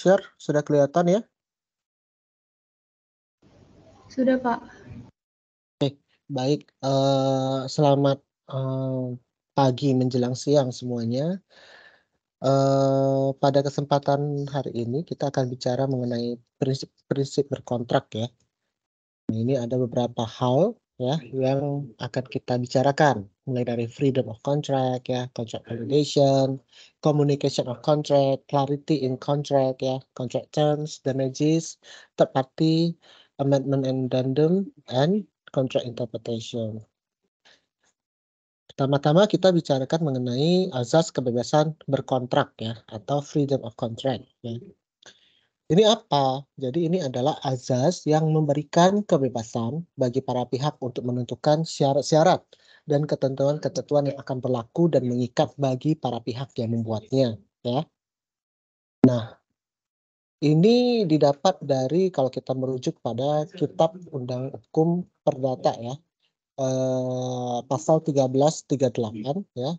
share sudah kelihatan ya? Sudah, Pak. Baik, selamat pagi menjelang siang semuanya. Pada kesempatan hari ini kita akan bicara mengenai prinsip-prinsip berkontrak ya. Nah, ini ada beberapa hal ya yang akan kita bicarakan, mulai dari freedom of contract ya, contract validation, communication of contract, clarity in contract ya, contract terms, damages, third party, amendment and addendum, and contract interpretation. Pertama-tama kita bicarakan mengenai azas kebebasan berkontrak ya, atau freedom of contract ya. Ini apa? Jadi ini adalah azas yang memberikan kebebasan bagi para pihak untuk menentukan syarat-syarat dan ketentuan-ketentuan yang akan berlaku dan mengikat bagi para pihak yang membuatnya ya. Nah, ini didapat dari kalau kita merujuk pada Kitab Undang Hukum Perdata ya. Pasal 1338 ya.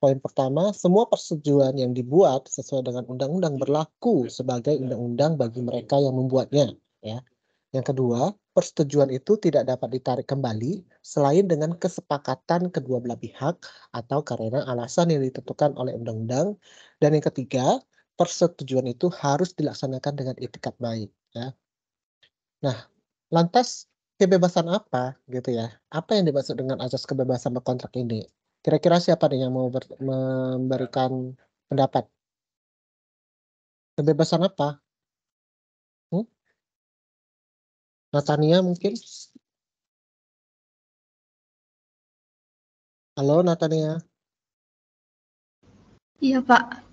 Poin pertama, semua persetujuan yang dibuat sesuai dengan undang-undang berlaku sebagai undang-undang bagi mereka yang membuatnya ya. Yang kedua, persetujuan itu tidak dapat ditarik kembali selain dengan kesepakatan kedua belah pihak atau karena alasan yang ditentukan oleh undang-undang. Dan yang ketiga, persetujuan itu harus dilaksanakan dengan itikat baik ya. Nah, lantas kebebasan apa gitu ya? Apa yang dimaksud dengan azas kebebasan berkontrak ini? Kira-kira siapa nih yang mau memberikan pendapat? Kebebasan apa? Natania mungkin? Halo Natania. Iya, Pak.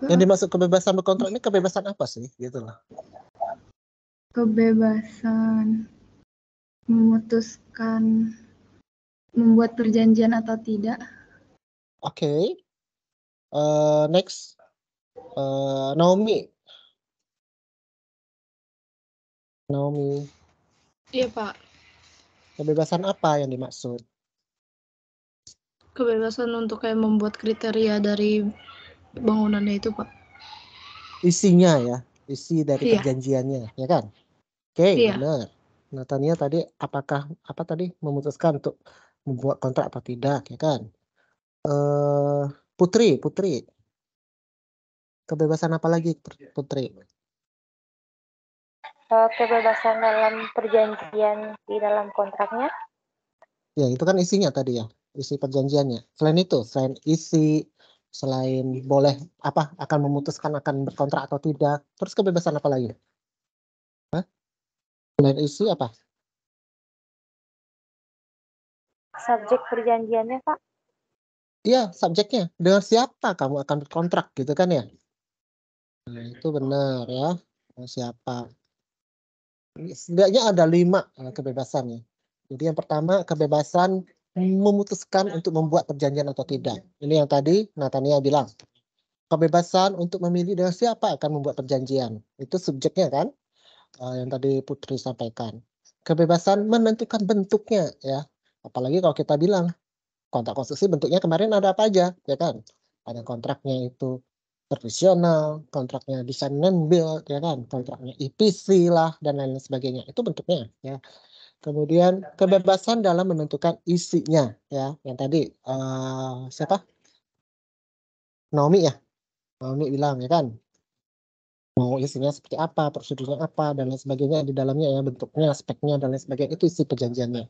Yang dimaksud kebebasan berkontrak ini kebebasan apa sih? Gitu loh. Kebebasan memutuskan membuat perjanjian atau tidak. Oke. Next. Naomi. Naomi. Iya, Pak. Kebebasan apa yang dimaksud? Kebebasan untuk kayak membuat kriteria dari bangunannya itu, Pak. Isinya ya. Isi dari Iya. perjanjiannya, ya kan? Oke, Iya. benar. Natania tadi apakah apa tadi memutuskan untuk membuat kontrak atau tidak, ya kan? Putri, kebebasan apa lagi, Putri? Kebebasan dalam perjanjian di dalam kontraknya. Ya, itu kan isinya tadi ya, isi perjanjiannya. Selain isi, selain boleh apa akan memutuskan akan berkontrak atau tidak, terus kebebasan apa lagi? Hah? Selain isi apa? Subjek perjanjiannya, Pak. Iya, subjeknya. Dengan siapa kamu akan berkontrak gitu kan ya? Nah, itu benar ya. Dengan siapa? Setidaknya ada 5 kebebasannya. Jadi yang pertama kebebasan memutuskan untuk membuat perjanjian atau tidak. Ini yang tadi Natania bilang. Kebebasan untuk memilih dengan siapa akan membuat perjanjian. Itu subjeknya kan, yang tadi Putri sampaikan. Kebebasan menentukan bentuknya ya. Apalagi kalau kita bilang kontrak konstruksi bentuknya kemarin ada apa aja ya kan. Ada kontraknya itu profesional, kontraknya design and build, ya kan, kontraknya EPC lah dan lain sebagainya. Itu bentuknya, ya. Kemudian kebebasan dalam menentukan isinya, ya. Yang tadi siapa? Naomi ya, Naomi bilang ya kan, mau isinya seperti apa, prosedurnya apa dan lain sebagainya di dalamnya ya, bentuknya, speknya dan lain sebagainya itu isi perjanjiannya.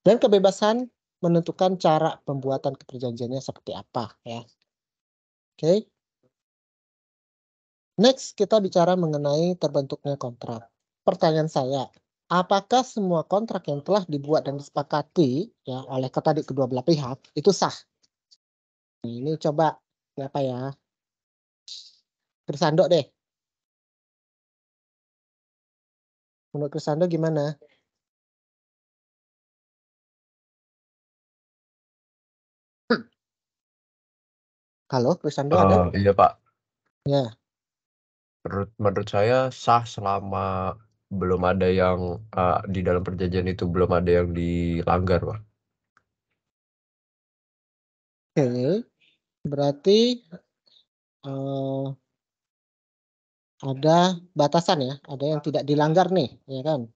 Dan kebebasan menentukan cara pembuatan perjanjiannya seperti apa, ya. Oke. Next, kita bicara mengenai terbentuknya kontrak. Pertanyaan saya, apakah semua kontrak yang telah dibuat dan disepakati ya oleh tadi kedua belah pihak itu sah? Ini coba siapa ya? Krisando deh. Menurut Krisando gimana? Halo, Krisando ada? Iya, Pak. Ya. Menurut saya sah selama belum ada yang di dalam perjanjian itu belum ada yang dilanggar, Pak. Oke. Berarti ada batasan ya, ada yang tidak dilanggar nih, ya kan?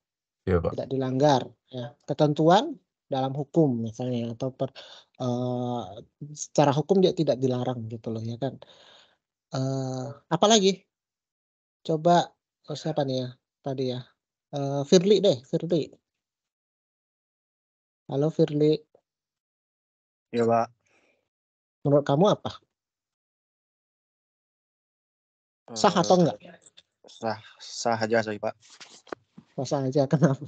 Iya, Pak. Tidak dilanggar, ya. Ketentuan dalam hukum misalnya atau secara hukum dia tidak dilarang gitu loh, ya kan? Apalagi? Coba siapa nih ya tadi ya? Firly deh, Firly. Halo Firly, Ya, Pak. menurut kamu apa? Sah atau enggak? Sah aja sih, Pak. Sah aja, kenapa?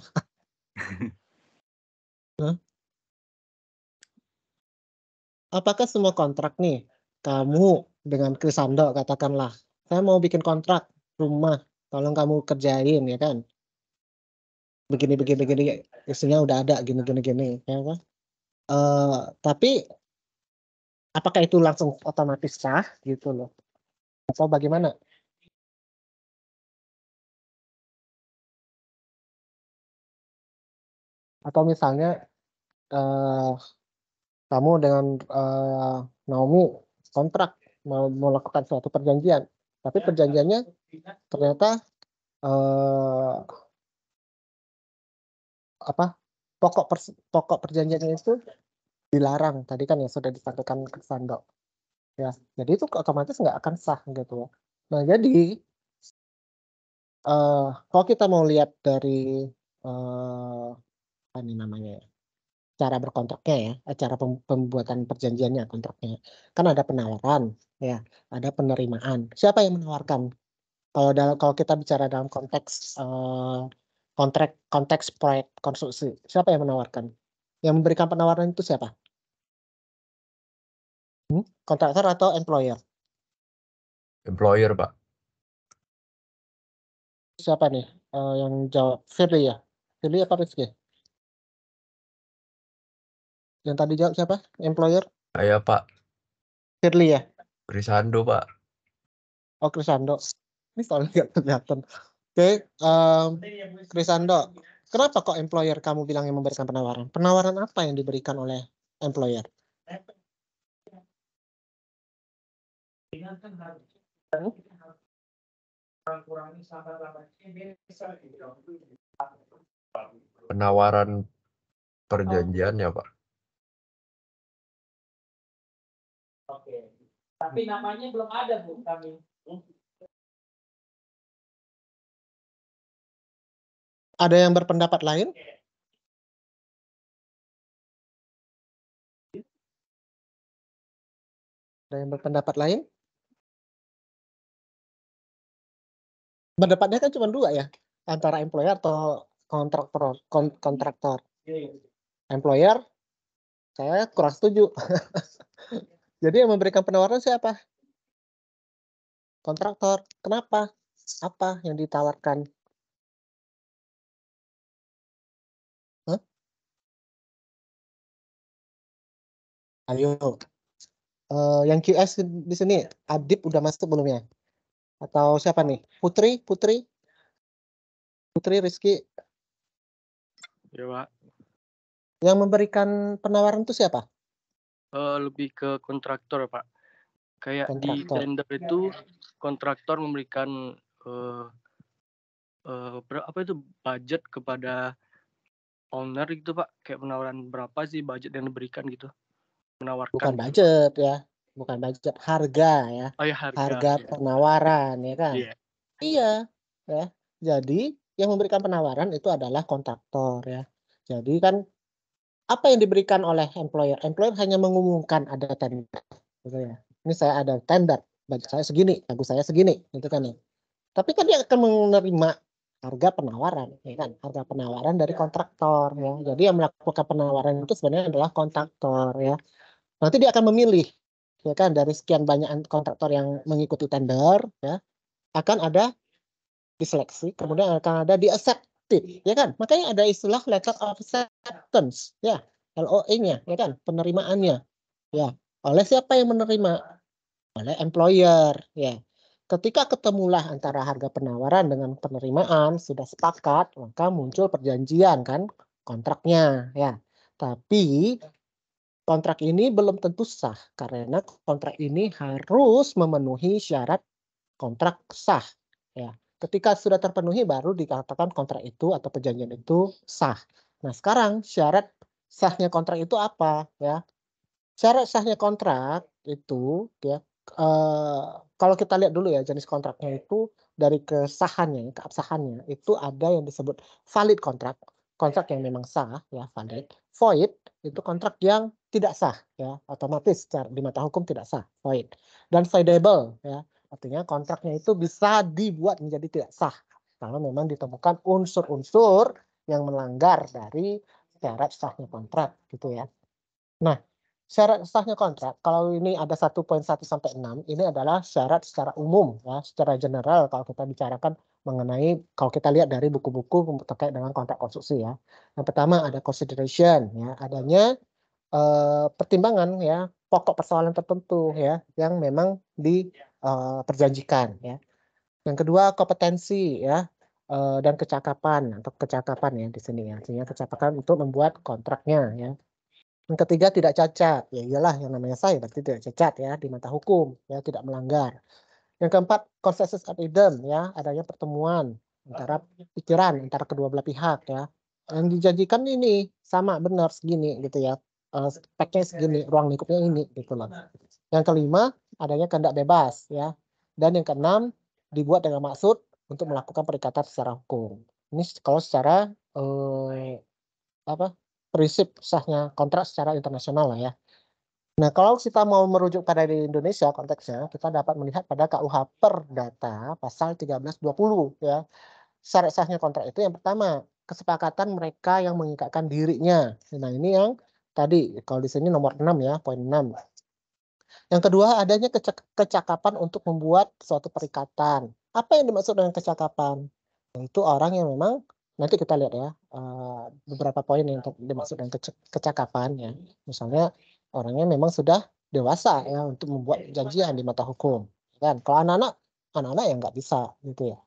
Hah? Apakah semua kontrak nih, kamu dengan Krisando katakanlah, saya mau bikin kontrak rumah, tolong kamu kerjain ya kan? Begini, isinya udah ada gini, ya kan? Tapi apakah itu langsung otomatis sah gitu loh? Atau bagaimana? Atau misalnya kamu dengan Naomi kontrak mau melakukan suatu perjanjian, tapi perjanjiannya ternyata pokok perjanjiannya itu dilarang tadi kan ya sudah disampaikan ke Sando ya, jadi itu otomatis nggak akan sah gitu. Nah jadi kalau kita mau lihat dari apa nih namanya ya, cara berkontraknya ya, cara pembuatan perjanjiannya kontraknya kan ada penawaran ya, ada penerimaan. Siapa yang menawarkan? Kalau kita bicara dalam konteks konteks proyek konstruksi, siapa yang menawarkan? Yang memberikan penawaran itu siapa? Kontraktor atau employer? Employer, Pak. Siapa nih yang jawab? Firly ya? Firly apa Rizky? Yang tadi jawab siapa? Employer? Saya, Pak. Firly ya? Krisando, Pak. Oh, Krisando. Ini soalnya nggak kelihatan. Oke, Krisando. Kenapa kok employer kamu bilang yang memberikan penawaran? Penawaran apa yang diberikan oleh employer? Penawaran perjanjiannya, Pak. Oke. Tapi namanya belum ada, Bu, kami. Ada yang berpendapat lain? Ada yang berpendapat lain? Pendapatnya kan cuma dua ya, antara employer atau kontraktor. Employer, saya kurang setuju. Jadi yang memberikan penawaran siapa? Kontraktor. Kenapa? Apa yang ditawarkan? Hah? Ayo. Yang QS di sini, Adip udah masuk belum ya? Atau siapa nih? Putri Rizky. Ya, Pak. Yang memberikan penawaran itu siapa? Lebih ke kontraktor, Pak. Kayak Kontraktor. di tender itu kontraktor memberikan apa itu budget kepada owner gitu, Pak. Kayak penawaran berapa sih budget yang diberikan gitu. Menawarkan. Bukan budget ya. Bukan budget, harga ya. Oh, ya, harga penawaran ya kan? Iya. Iya ya. Jadi yang memberikan penawaran itu adalah kontraktor ya. Jadi kan apa yang diberikan oleh employer? Employer hanya mengumumkan ada tender gitu ya. Ini saya ada tender, budget saya segini, lagu saya segini gitu kan ya. Tapi kan dia akan menerima harga penawaran ya kan, harga penawaran dari kontraktor ya. Jadi yang melakukan penawaran itu sebenarnya adalah kontraktor ya. Nanti dia akan memilih ya kan, dari sekian banyak kontraktor yang mengikuti tender ya, akan ada diseleksi, kemudian akan ada di accepted ya kan. Makanya ada istilah letter of acceptance ya, LOA-nya ya kan, penerimaannya ya. Oleh siapa yang menerima? Oleh employer ya. Ketika ketemulah antara harga penawaran dengan penerimaan sudah sepakat, maka muncul perjanjian kan, kontraknya ya. Tapi kontrak ini belum tentu sah karena kontrak ini harus memenuhi syarat kontrak sah. ya. Ketika sudah terpenuhi baru dikatakan kontrak itu atau perjanjian itu sah. Nah, sekarang syarat sahnya kontrak itu apa ya? Syarat sahnya kontrak itu ya kalau kita lihat dulu ya jenis kontraknya itu dari kesahannya, keabsahannya itu ada yang disebut valid kontrak, kontrak yang memang sah ya valid. Void itu kontrak yang tidak sah ya, otomatis di mata hukum tidak sah, void. Dan voidable ya, artinya kontraknya itu bisa dibuat menjadi tidak sah kalau memang ditemukan unsur-unsur yang melanggar dari syarat sahnya kontrak gitu ya. Nah, syarat sahnya kontrak kalau ini ada 1.1 sampai 6 ini adalah syarat secara umum ya, secara general kalau kita bicarakan mengenai kalau kita lihat dari buku-buku terkait dengan kontrak konstruksi ya. Yang pertama ada consideration ya, adanya pertimbangan ya, pokok persoalan tertentu ya yang memang diperjanjikan ya. Yang kedua kompetensi ya dan kecakapan atau kecakapan ya di sini ya, artinya kecakapan untuk membuat kontraknya ya. Yang ketiga tidak cacat, ya iyalah yang namanya sah berarti tidak cacat ya di mata hukum ya, tidak melanggar. Yang keempat consensus ad idem ya, adanya pertemuan antara pikiran antara kedua belah pihak ya. Yang dijanjikan ini sama benar segini gitu ya. Speknya segini, ruang lingkupnya ini gitu loh. Yang kelima adanya kehendak bebas ya. Dan yang keenam dibuat dengan maksud untuk melakukan perikatan secara hukum. Ini kalau secara prinsip sahnya kontrak secara internasional lah ya. Nah, kalau kita mau merujuk pada di Indonesia konteksnya, kita dapat melihat pada KUH Perdata pasal 1320 ya. Syarat sahnya kontrak itu yang pertama, kesepakatan mereka yang mengikatkan dirinya. Nah, ini yang tadi kalau di sini nomor 6 ya, poin 6. Yang kedua, adanya kecakapan untuk membuat suatu perikatan. Apa yang dimaksud dengan kecakapan? Itu orang yang memang nanti kita lihat ya beberapa poin yang dimaksud dengan kecakapan ya. Misalnya orangnya memang sudah dewasa ya untuk membuat perjanjian di mata hukum kan. Kalau anak-anak yang nggak bisa gitu ya.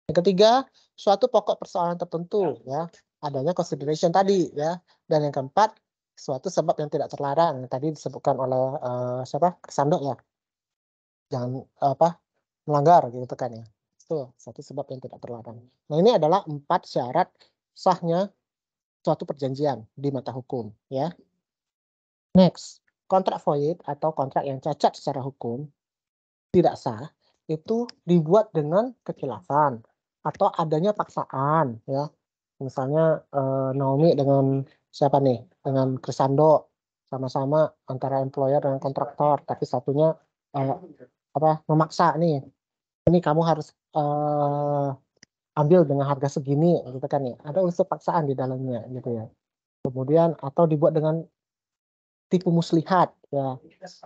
Yang ketiga, suatu pokok persoalan tertentu ya, adanya consideration tadi ya. Dan yang keempat, suatu sebab yang tidak terlarang tadi disebutkan oleh Sandok ya. Jangan melanggar gitu kan ya. Itu satu sebab yang tidak terlarang. Nah, ini adalah 4 syarat sahnya suatu perjanjian di mata hukum ya. Next, kontrak void atau kontrak yang cacat secara hukum tidak sah itu dibuat dengan kekhilafan atau adanya paksaan ya. Misalnya Naomi dengan siapa nih? Dengan Krisando sama-sama antara employer dan kontraktor, tapi satunya memaksa nih. Ini kamu harus ambil dengan harga segini gitu kan ya. Ada unsur paksaan di dalamnya gitu ya. Kemudian atau dibuat dengan tipu muslihat ya,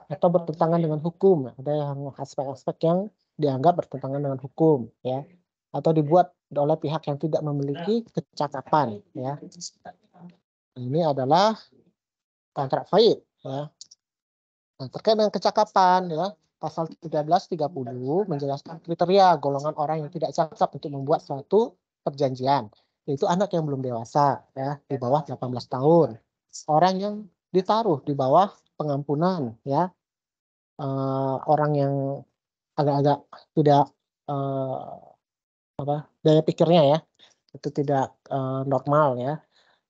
atau bertentangan dengan hukum. Ada yang aspek-aspek yang dianggap bertentangan dengan hukum ya, atau dibuat oleh pihak yang tidak memiliki kecakapan ya. Ini adalah kontrak void ya. Nah, terkait dengan kecakapan ya, pasal 1330 menjelaskan kriteria golongan orang yang tidak cakap untuk membuat suatu perjanjian, yaitu anak yang belum dewasa ya, di bawah 18 tahun, orang yang ditaruh di bawah pengampunan ya, orang yang agak-agak tidak daya pikirnya ya itu tidak normal ya.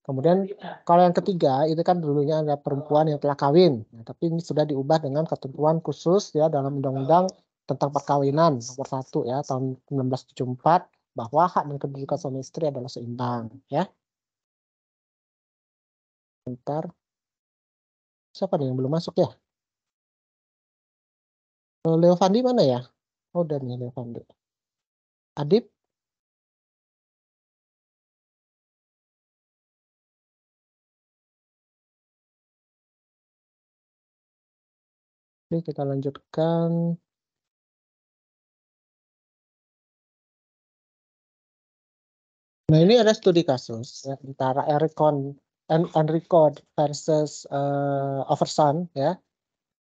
Kemudian kalau yang ketiga itu kan dulunya ada perempuan yang telah kawin, nah, tapi ini sudah diubah dengan ketentuan khusus ya dalam Undang-Undang tentang Perkawinan nomor 1 ya tahun 1974 bahwa hak dan kedudukan suami istri adalah seimbang ya. Bentar. Siapa nih yang belum masuk ya? Leo Fandi mana ya? Oh, udah nih Leo Fandi. Adib? Oke, kita lanjutkan. Nah, ini ada studi kasus ya, antara Enrico versus Overson ya.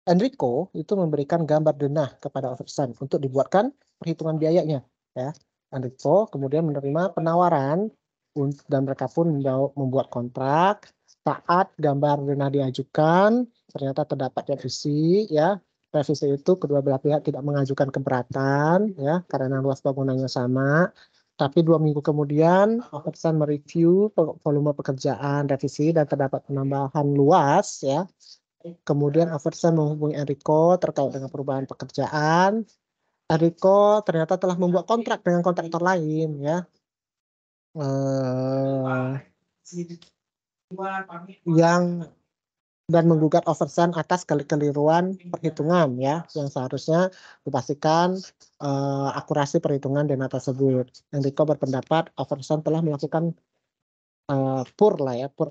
Enrico itu memberikan gambar denah kepada Overson untuk dibuatkan perhitungan biayanya ya. Enrico kemudian menerima penawaran dan mereka pun membuat kontrak. Saat gambar denah diajukan ternyata terdapat defisit ya, revisi itu kedua belah pihak tidak mengajukan keberatan ya karena luas bangunannya sama. Tapi 2 minggu kemudian overseer mereview volume pekerjaan revisi dan terdapat penambahan luas ya. Kemudian overseer menghubungi Enrico terkait dengan perubahan pekerjaan. Enrico ternyata telah membuat kontrak dengan kontraktor lain ya. Yang dan menggugat overseer atas kekeliruan perhitungan ya yang seharusnya dipastikan akurasi perhitungan dana tersebut. Enrico berpendapat overseer telah melakukan poor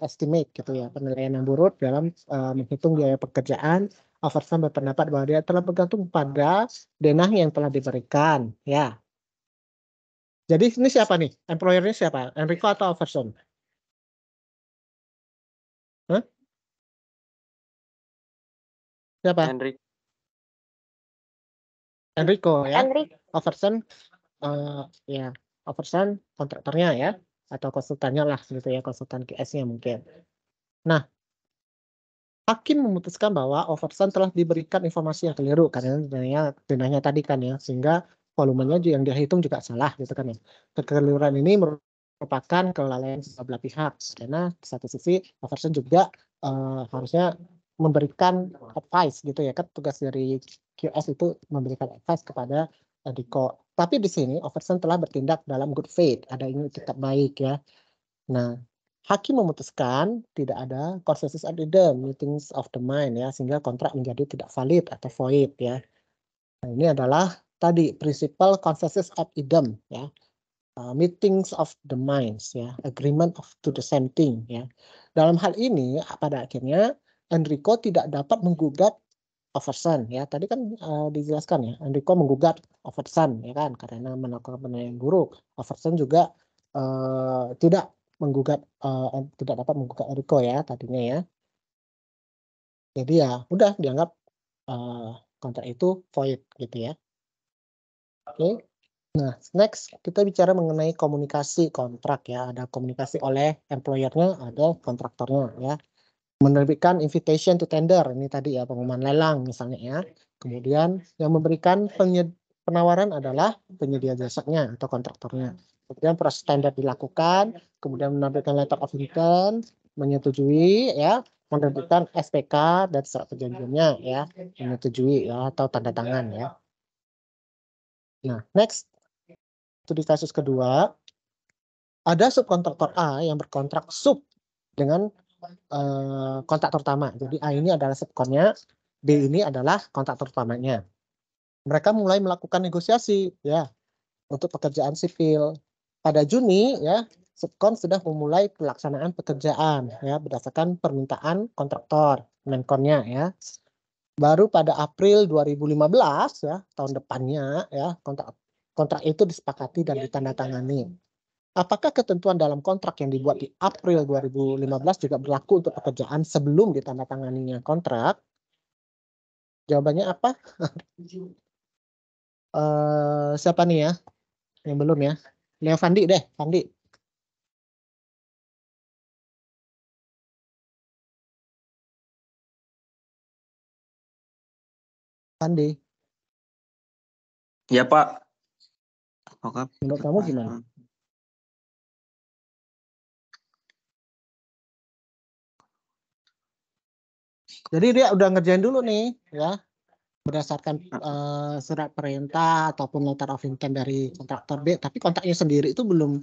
estimate gitu ya, penilaian yang buruk dalam menghitung biaya pekerjaan. Overseer berpendapat bahwa dia telah bergantung pada denah yang telah diberikan ya. Jadi ini siapa nih? Employer-nya siapa? Enrico atau overseer? Hah? Siapa? Enrico ya. Enrico. Overseer ya, overseer kontraktornya ya atau konsultannya lah gitu ya, konsultan QS-nya mungkin. Nah, hakim memutuskan bahwa overseer telah diberikan informasi yang keliru karena denahnya tadi kan ya, sehingga volumenya yang dihitung juga salah gitu kan ya. Kekeliruan ini merupakan kelalaian belah pihak karena di satu sisi overseer juga harusnya memberikan advice gitu ya, kan tugas dari QS itu memberikan advice kepada Enrico. Tapi di sini overseer telah bertindak dalam good faith, ada ingin tetap baik ya. Nah, hakim memutuskan tidak ada consensus ad idem, meetings of the mind ya, sehingga kontrak menjadi tidak valid atau void ya. Nah, ini adalah tadi prinsipal consensus ad idem ya. Meetings of the minds ya, agreement of to the same thing ya. Dalam hal ini pada akhirnya Enrico tidak dapat menggugat overseer ya. Tadi kan dijelaskan ya, Enrico menggugat overseer ya kan karena melakukan penilaian buruk. Overseer juga tidak dapat menggugat Enrico ya tadinya ya. Jadi ya udah dianggap kontrak itu void gitu ya. Oke. Nah, next kita bicara mengenai komunikasi kontrak ya. Ada komunikasi oleh employer-nya, ada kontraktornya ya. Menerbitkan invitation to tender, ini tadi ya pengumuman lelang misalnya ya. Kemudian yang memberikan penawaran adalah penyedia jasanya atau kontraktornya. Kemudian proses tender dilakukan, kemudian menerbitkan letter of intent, menyetujui ya, menerbitkan SPK dan surat perjanjiannya ya, menyetujui ya atau tanda tangan ya. Nah, next itu di kasus kedua, ada subkontraktor A yang berkontrak sub dengan kontraktor utama. Jadi A ini adalah subkonnya, B ini adalah kontraktor utamanya. Mereka mulai melakukan negosiasi ya untuk pekerjaan sipil. Pada Juni ya, subkon sudah memulai pelaksanaan pekerjaan ya berdasarkan permintaan kontraktor, menkonnya ya. Baru pada April 2015 ya, tahun depannya ya, kontrak itu disepakati dan ditandatangani. Apakah ketentuan dalam kontrak yang dibuat di April 2015 juga berlaku untuk pekerjaan sebelum ditandatanganinya kontrak? Jawabannya apa? Siapa nih ya? Yang belum ya? Leo Fandi deh, Fandi. Fandi. Ya Pak. Oke. Menurut kamu gimana? Jadi dia udah ngerjain dulu nih ya berdasarkan surat perintah ataupun letter of intent dari kontraktor B, tapi kontraknya sendiri itu belum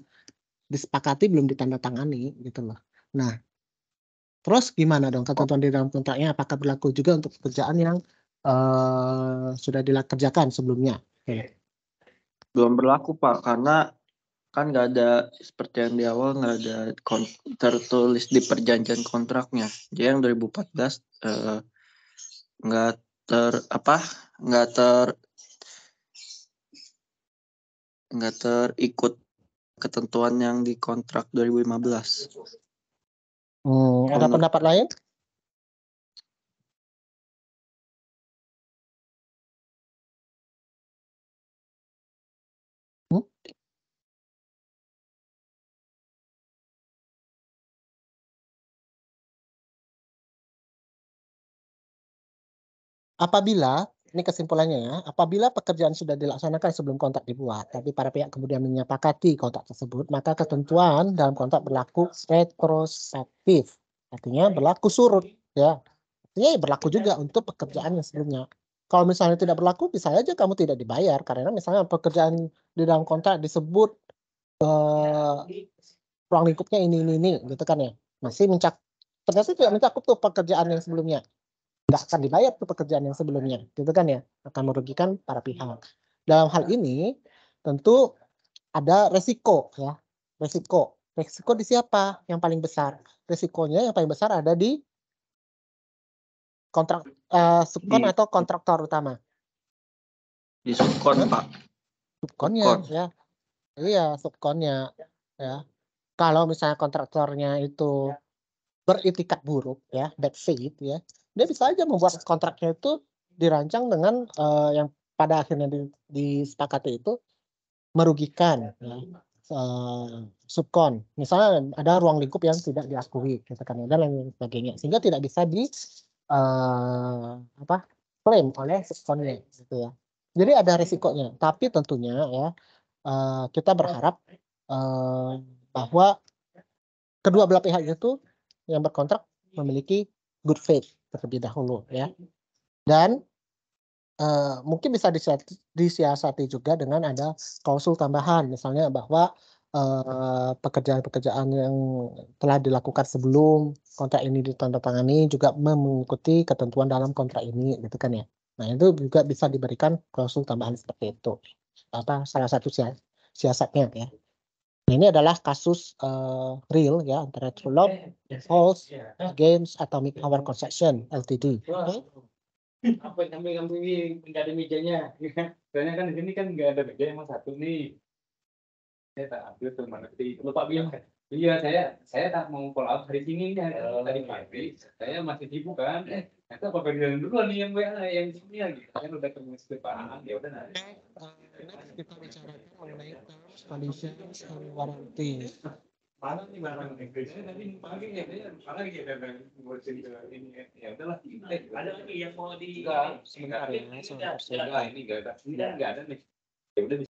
disepakati, belum ditandatangani gitu loh. Nah, terus gimana dong ketentuan di dalam kontraknya? Apakah berlaku juga untuk pekerjaan yang sudah dikerjakan sebelumnya? Okay. Belum berlaku Pak, karena kan nggak ada seperti yang di awal, nggak ada tertulis di perjanjian kontraknya. Jadi yang 2014 nggak terikut ketentuan yang di kontrak 2015. Ada pendapat lain? Apabila ini kesimpulannya ya. Apabila pekerjaan sudah dilaksanakan sebelum kontrak dibuat, tapi para pihak kemudian menyepakati kontrak tersebut, maka ketentuan dalam kontrak berlaku retrospektif. Artinya berlaku surut ya. Artinya berlaku juga untuk pekerjaan yang sebelumnya. Kalau misalnya tidak berlaku, bisa aja kamu tidak dibayar karena misalnya pekerjaan di dalam kontrak disebut ruang lingkupnya ini gitu kan ya. Masih ternyata tidak mencakup tuh pekerjaan yang sebelumnya. Nggak akan dibayar tuh pekerjaan yang sebelumnya, gitu kan ya, akan merugikan para pihak. Dalam hal ini tentu ada resiko ya, resiko di siapa yang paling besar? Resikonya yang paling besar ada di kontrak subkon atau kontraktor utama. Di subkon Pak. Subkonnya ya, iya subkonnya ya. Kalau misalnya kontraktornya itu beritikat buruk ya, bad faith ya, dia bisa aja membuat kontraknya itu dirancang dengan yang pada akhirnya disepakati itu merugikan ya, subkon. Misalnya ada ruang lingkup yang tidak diakui, katakan dan lain sebagainya, sehingga tidak bisa di klaim oleh subkonnya, gitu ya. Jadi ada risikonya, tapi tentunya ya kita berharap bahwa kedua belah pihak itu yang berkontrak memiliki good faith terlebih dahulu ya, dan mungkin bisa disiasati juga dengan ada klausul tambahan, misalnya bahwa pekerjaan-pekerjaan yang telah dilakukan sebelum kontrak ini ditandatangani juga mengikuti ketentuan dalam kontrak ini, gitu kan ya. Nah itu juga bisa diberikan klausul tambahan seperti itu. Salah satu siasatnya ya. Nah, ini adalah kasus real ya antara Trulog, Impulse, Games, Atomic Power Concession Ltd. Apa ngambil ini nggak ada mejanya, soalnya kan di sini kan nggak ada meja emang satu nih. Saya tak ambil tuh mana lupa bilang kan. Iya saya tak mau follow up hari ini kan tadi pagi saya masih sibuk kan. Itu apa kerjaan dulu nih yang yang sini lagi kan udah ketemu sekarang ya udah. Next kita bicarakan mengenai terms, conditions, and warranty. Mana nih barang Inggrisnya tadi pagi ya mana lagi ada buat cerita ini ya udahlah ada lagi yang mau di Sebentar ya, ini nggak ada nih ya udah.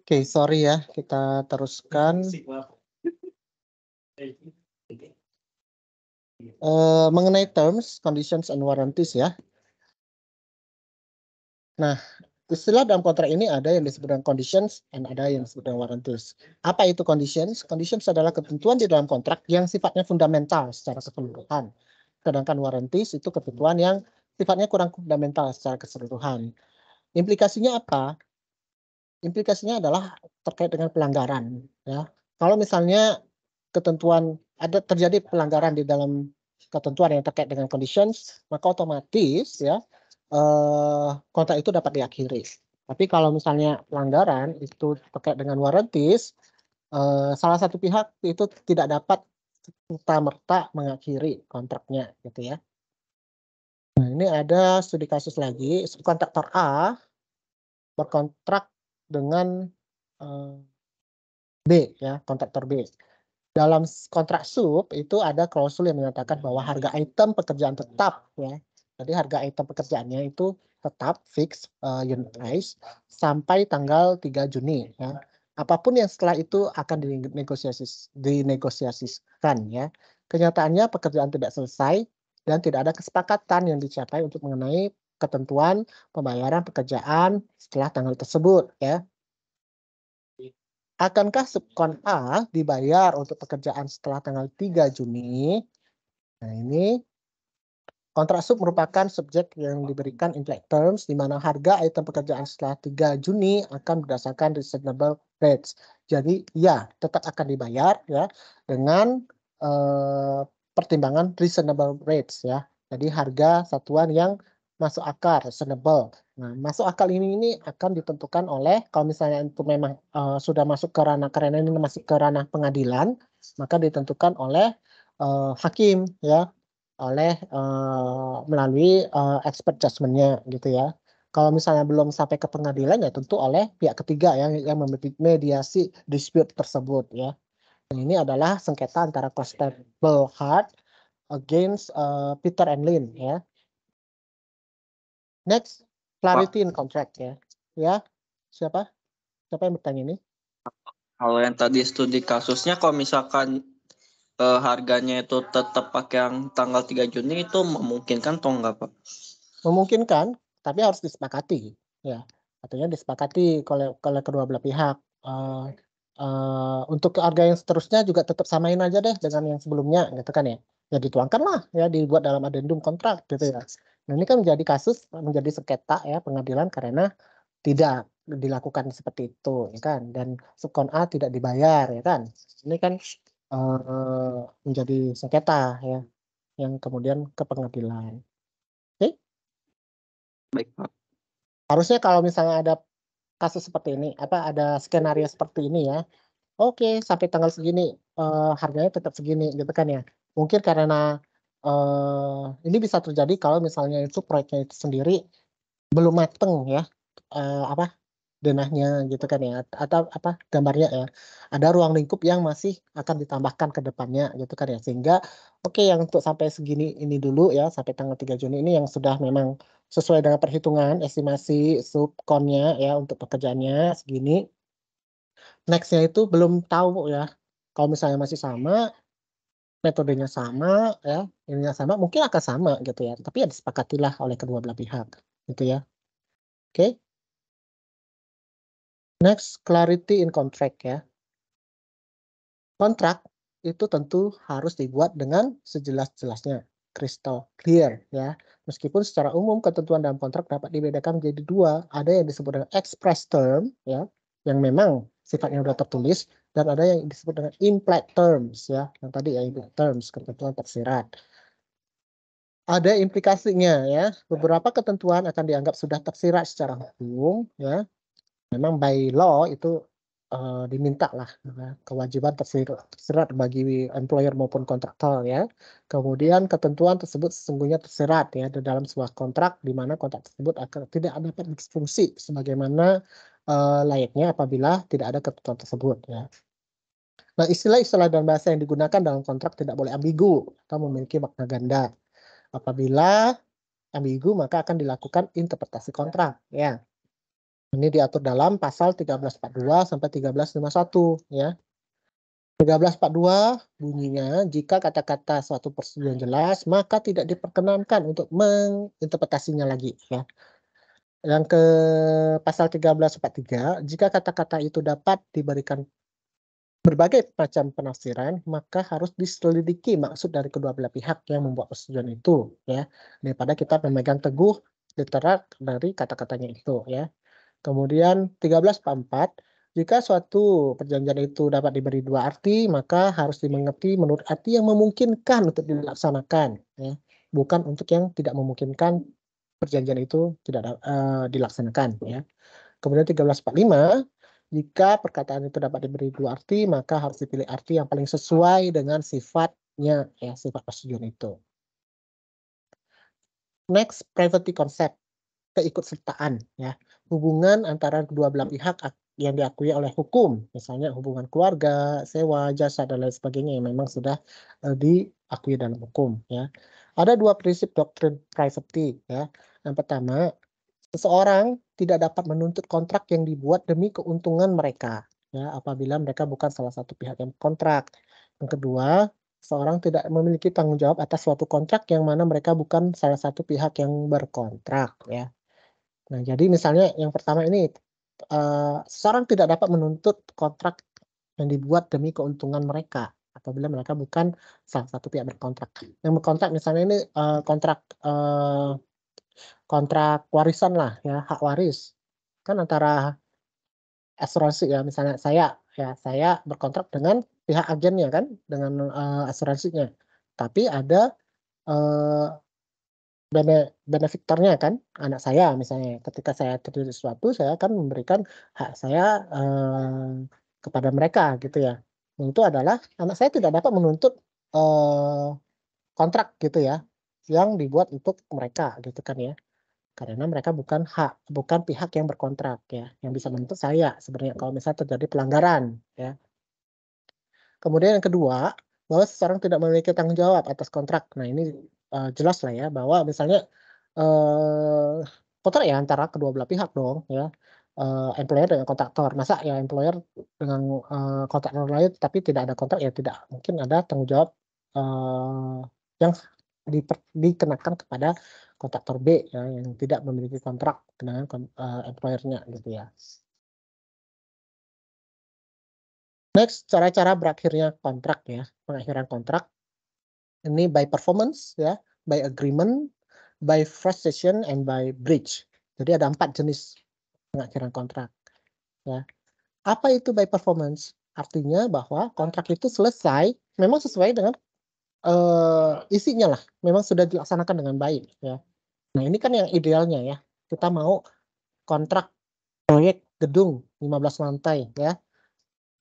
Oke, sorry ya, kita teruskan. Mengenai terms, conditions, and warranties ya. Nah, istilah dalam kontrak ini ada yang disebut dengan conditions and ada yang disebut dengan warranties. Apa itu conditions? Conditions adalah ketentuan di dalam kontrak yang sifatnya fundamental secara keseluruhan. Sedangkan warranties itu ketentuan yang sifatnya kurang fundamental secara keseluruhan. Implikasinya apa? Implikasinya adalah terkait dengan pelanggaran. Ya, kalau misalnya ketentuan terjadi pelanggaran di dalam ketentuan yang terkait dengan conditions, maka otomatis ya kontrak itu dapat diakhiri. Tapi kalau misalnya pelanggaran itu terkait dengan warranties, salah satu pihak itu tidak dapat serta-merta mengakhiri kontraknya, gitu ya. Nah, ini ada studi kasus lagi, subkontraktor A berkontrak dengan B ya, kontraktor B. Dalam kontrak sub itu ada klausul yang menyatakan bahwa harga item pekerjaan tetap ya. Jadi harga item pekerjaannya itu tetap fix unit price sampai tanggal 3 Juni ya. Apapun yang setelah itu akan dinegosiasikan ya. Kenyataannya pekerjaan tidak selesai dan tidak ada kesepakatan yang dicapai untuk mengenai ketentuan pembayaran pekerjaan setelah tanggal tersebut ya. Akankah subkon A dibayar untuk pekerjaan setelah tanggal 3 Juni Nah, ini kontrak sub merupakan subjek yang diberikan implied terms di mana harga item pekerjaan setelah 3 Juni akan berdasarkan reasonable rates. Jadi ya tetap akan dibayar ya dengan pertimbangan reasonable rates ya. Jadi harga satuan yang masuk akal, reasonable. Nah, masuk akal ini akan ditentukan oleh kalau misalnya itu memang sudah masuk ke ranah, karena ini masuk ke ranah pengadilan, maka ditentukan oleh hakim ya, oleh melalui expert judgment-nya gitu ya. Kalau misalnya belum sampai ke pengadilan ya tentu oleh pihak ketiga yang mediasi dispute tersebut ya. Dan ini adalah sengketa antara Constable Hart against Peter and Lynn ya. Next, clarity in contract ya. Ya, siapa? Siapa yang bertanya ini? Kalau yang tadi studi kasusnya, kalau misalkan harganya itu tetap pakai yang tanggal 3 Juni itu memungkinkan atau enggak, Pak? Memungkinkan, tapi harus disepakati ya. Artinya disepakati oleh kedua belah pihak. Untuk harga yang seterusnya juga tetap samain aja deh dengan yang sebelumnya gitu kan ya. Ya dituangkan lah ya, dibuat dalam adendum kontrak gitu ya. Nah, ini kan menjadi kasus, menjadi sengketa ya pengadilan karena tidak dilakukan seperti itu ya kan, dan subkon A tidak dibayar ya kan. Ini kan menjadi sengketa ya yang kemudian ke pengadilan. Oke? Baik, Pak. Harusnya kalau misalnya ada kasus seperti ini, ada skenario seperti ini ya, oke sampai tanggal segini harganya tetap segini gitu kan ya. Mungkin karena ini bisa terjadi kalau misalnya itu proyeknya itu sendiri belum mateng ya, denahnya gitu kan ya, atau gambarnya ya, ada ruang lingkup yang masih akan ditambahkan ke depannya gitu kan ya, sehingga oke yang untuk sampai segini ini dulu ya, sampai tanggal 3 Juni ini yang sudah memang sesuai dengan perhitungan estimasi subkonnya ya untuk pekerjaannya segini. Nextnya itu belum tahu ya, kalau misalnya masih sama, metodenya sama ya, ininya sama, mungkin akan sama gitu ya, tapi ya disepakatilah oleh kedua belah pihak gitu ya. Oke. Next, clarity in contract ya. Kontrak itu tentu harus dibuat dengan sejelas-jelasnya, crystal clear ya. Meskipun secara umum ketentuan dalam kontrak dapat dibedakan menjadi dua, ada yang disebut dengan express term ya, yang memang sifatnya sudah tertulis, dan ada yang disebut dengan implied terms ya, yang tadi ya implied terms, ketentuan tersirat. Ada implikasinya ya, beberapa ketentuan akan dianggap sudah tersirat secara hukum ya. Memang by law itu diminta lah kewajiban tersirat bagi employer maupun kontraktor ya. Kemudian ketentuan tersebut sesungguhnya tersirat ya di dalam sebuah kontrak, di mana kontrak tersebut akan tidak dapat berfungsi sebagaimana layaknya apabila tidak ada ketentuan tersebut ya. Nah, istilah-istilah dan bahasa yang digunakan dalam kontrak tidak boleh ambigu atau memiliki makna ganda. Apabila ambigu maka akan dilakukan interpretasi kontrak ya. Ini diatur dalam pasal 1342 sampai 1351 ya. 1342 bunyinya, jika kata-kata suatu persetujuan jelas, maka tidak diperkenankan untuk menginterpretasinya lagi ya. Yang ke pasal 1343, jika kata-kata itu dapat diberikan berbagai macam penafsiran, maka harus diselidiki maksud dari kedua belah pihak yang membuat persetujuan itu ya. Daripada kita memegang teguh literat dari kata-katanya itu ya. Kemudian 1344, jika suatu perjanjian itu dapat diberi dua arti, maka harus dimengerti menurut arti yang memungkinkan untuk dilaksanakan, ya. Bukan untuk yang tidak memungkinkan perjanjian itu tidak dilaksanakan. Ya. Kemudian 1345, jika perkataan itu dapat diberi dua arti, maka harus dipilih arti yang paling sesuai dengan sifatnya, ya, sifat persetujuan itu. Next, privacy concept. Keikutsertaan ya, hubungan antara kedua belah pihak yang diakui oleh hukum, misalnya hubungan keluarga, sewa, jasa dan lain sebagainya yang memang sudah diakui dalam hukum ya. Ada dua prinsip doktrin privacy ya. Yang pertama, seseorang tidak dapat menuntut kontrak yang dibuat demi keuntungan mereka ya, apabila mereka bukan salah satu pihak yang kontrak. Yang kedua, seorang tidak memiliki tanggung jawab atas suatu kontrak yang mana mereka bukan salah satu pihak yang berkontrak ya. Nah, jadi misalnya yang pertama ini, seseorang tidak dapat menuntut kontrak yang dibuat demi keuntungan mereka. apabila mereka bukan salah satu pihak berkontrak. Yang berkontrak misalnya ini kontrak warisan lah ya, hak waris kan antara asuransi ya, misalnya saya berkontrak dengan pihak agennya kan, dengan asuransinya, tapi ada benefaktornya kan, anak saya misalnya, ketika saya terjadi sesuatu saya akan memberikan hak saya kepada mereka gitu ya. Itu adalah anak saya tidak dapat menuntut kontrak gitu ya, yang dibuat untuk mereka gitu kan ya. Karena mereka bukan pihak yang berkontrak ya, yang bisa menuntut saya sebenarnya kalau misalnya terjadi pelanggaran ya. Kemudian yang kedua, bahwa seseorang tidak memiliki tanggung jawab atas kontrak. Nah ini jelas lah ya, bahwa misalnya kontrak ya antara kedua belah pihak dong ya, employer dengan kontraktor. Masa ya employer dengan kontraktor lain tapi tidak ada kontrak, ya tidak mungkin ada tanggung jawab yang dikenakan kepada kontraktor B ya, yang tidak memiliki kontrak dengan employer-nya gitu ya. Next, cara-cara berakhirnya kontrak ya, pengakhiran kontrak. Ini by performance ya, by agreement, by frustration, and by breach. Jadi ada 4 jenis pengakhiran kontrak ya. Apa itu by performance? Artinya bahwa kontrak itu selesai, memang sesuai dengan isinya lah, memang sudah dilaksanakan dengan baik ya. Nah ini kan yang idealnya ya, kita mau kontrak proyek gedung 15 lantai ya,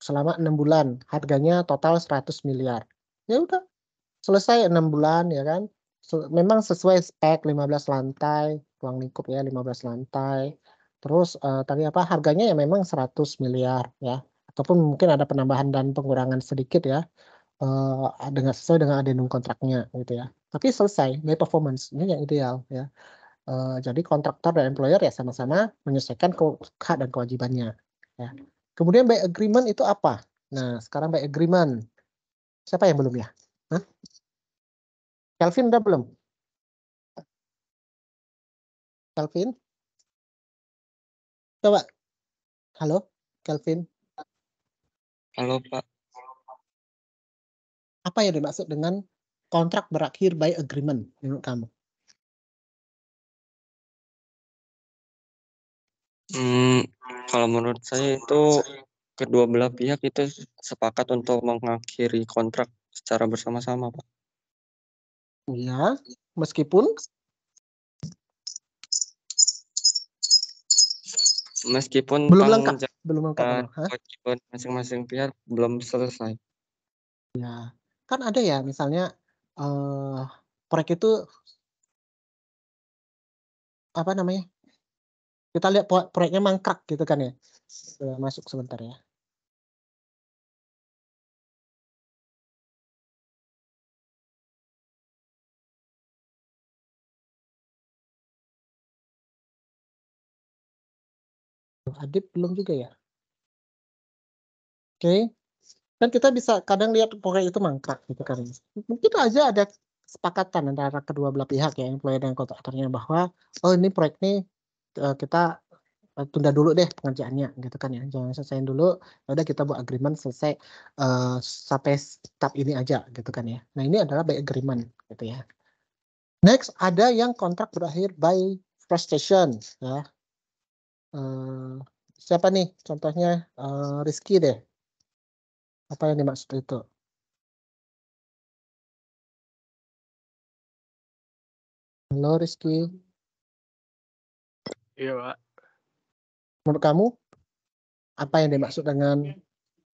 selama 6 bulan, harganya total 100 miliar. Ya udah, selesai 6 bulan ya kan. Memang sesuai spek 15 lantai, ruang lingkup ya 15 lantai. Terus tadi apa, harganya ya memang 100 miliar ya. Ataupun mungkin ada penambahan dan pengurangan sedikit ya. Sesuai dengan adendum kontraknya gitu ya. Tapi selesai by performance, ini yang ideal ya. Jadi kontraktor dan employer ya sama-sama menyesuaikan hak dan kewajibannya ya. Kemudian by agreement itu apa? Nah, sekarang by agreement. Siapa yang belum ya? Hah? Kelvin udah belum? Kelvin? Coba. Halo, Kelvin. Halo Pak. Apa yang dimaksud dengan kontrak berakhir by agreement menurut kamu? Kalau menurut saya itu kedua belah pihak itu sepakat untuk mengakhiri kontrak secara bersama-sama, Pak. Iya, meskipun belum lengkap, kewajiban masing-masing pihak belum selesai. Ya, kan ada ya misalnya proyek itu apa namanya? Kita lihat proyeknya mangkrak gitu kan ya. Masuk sebentar ya. Adip belum juga ya. Oke. Kan kita bisa kadang lihat proyek itu mangkrak gitu kan. Mungkin aja ada kesepakatan antara kedua belah pihak ya, employer dan kontraktornya, bahwa oh ini proyek ini kita tunda dulu deh pengerjaannya gitu kan ya, jangan selesaiin dulu, udah kita buat agreement selesai sampai tahap ini aja gitu kan ya. Nah ini adalah by agreement gitu ya. Next, ada yang kontrak berakhir by frustration ya. Siapa nih contohnya? Rizky deh, apa yang dimaksud itu? Halo Rizky. Iya Pak. Menurut kamu apa yang dimaksud dengan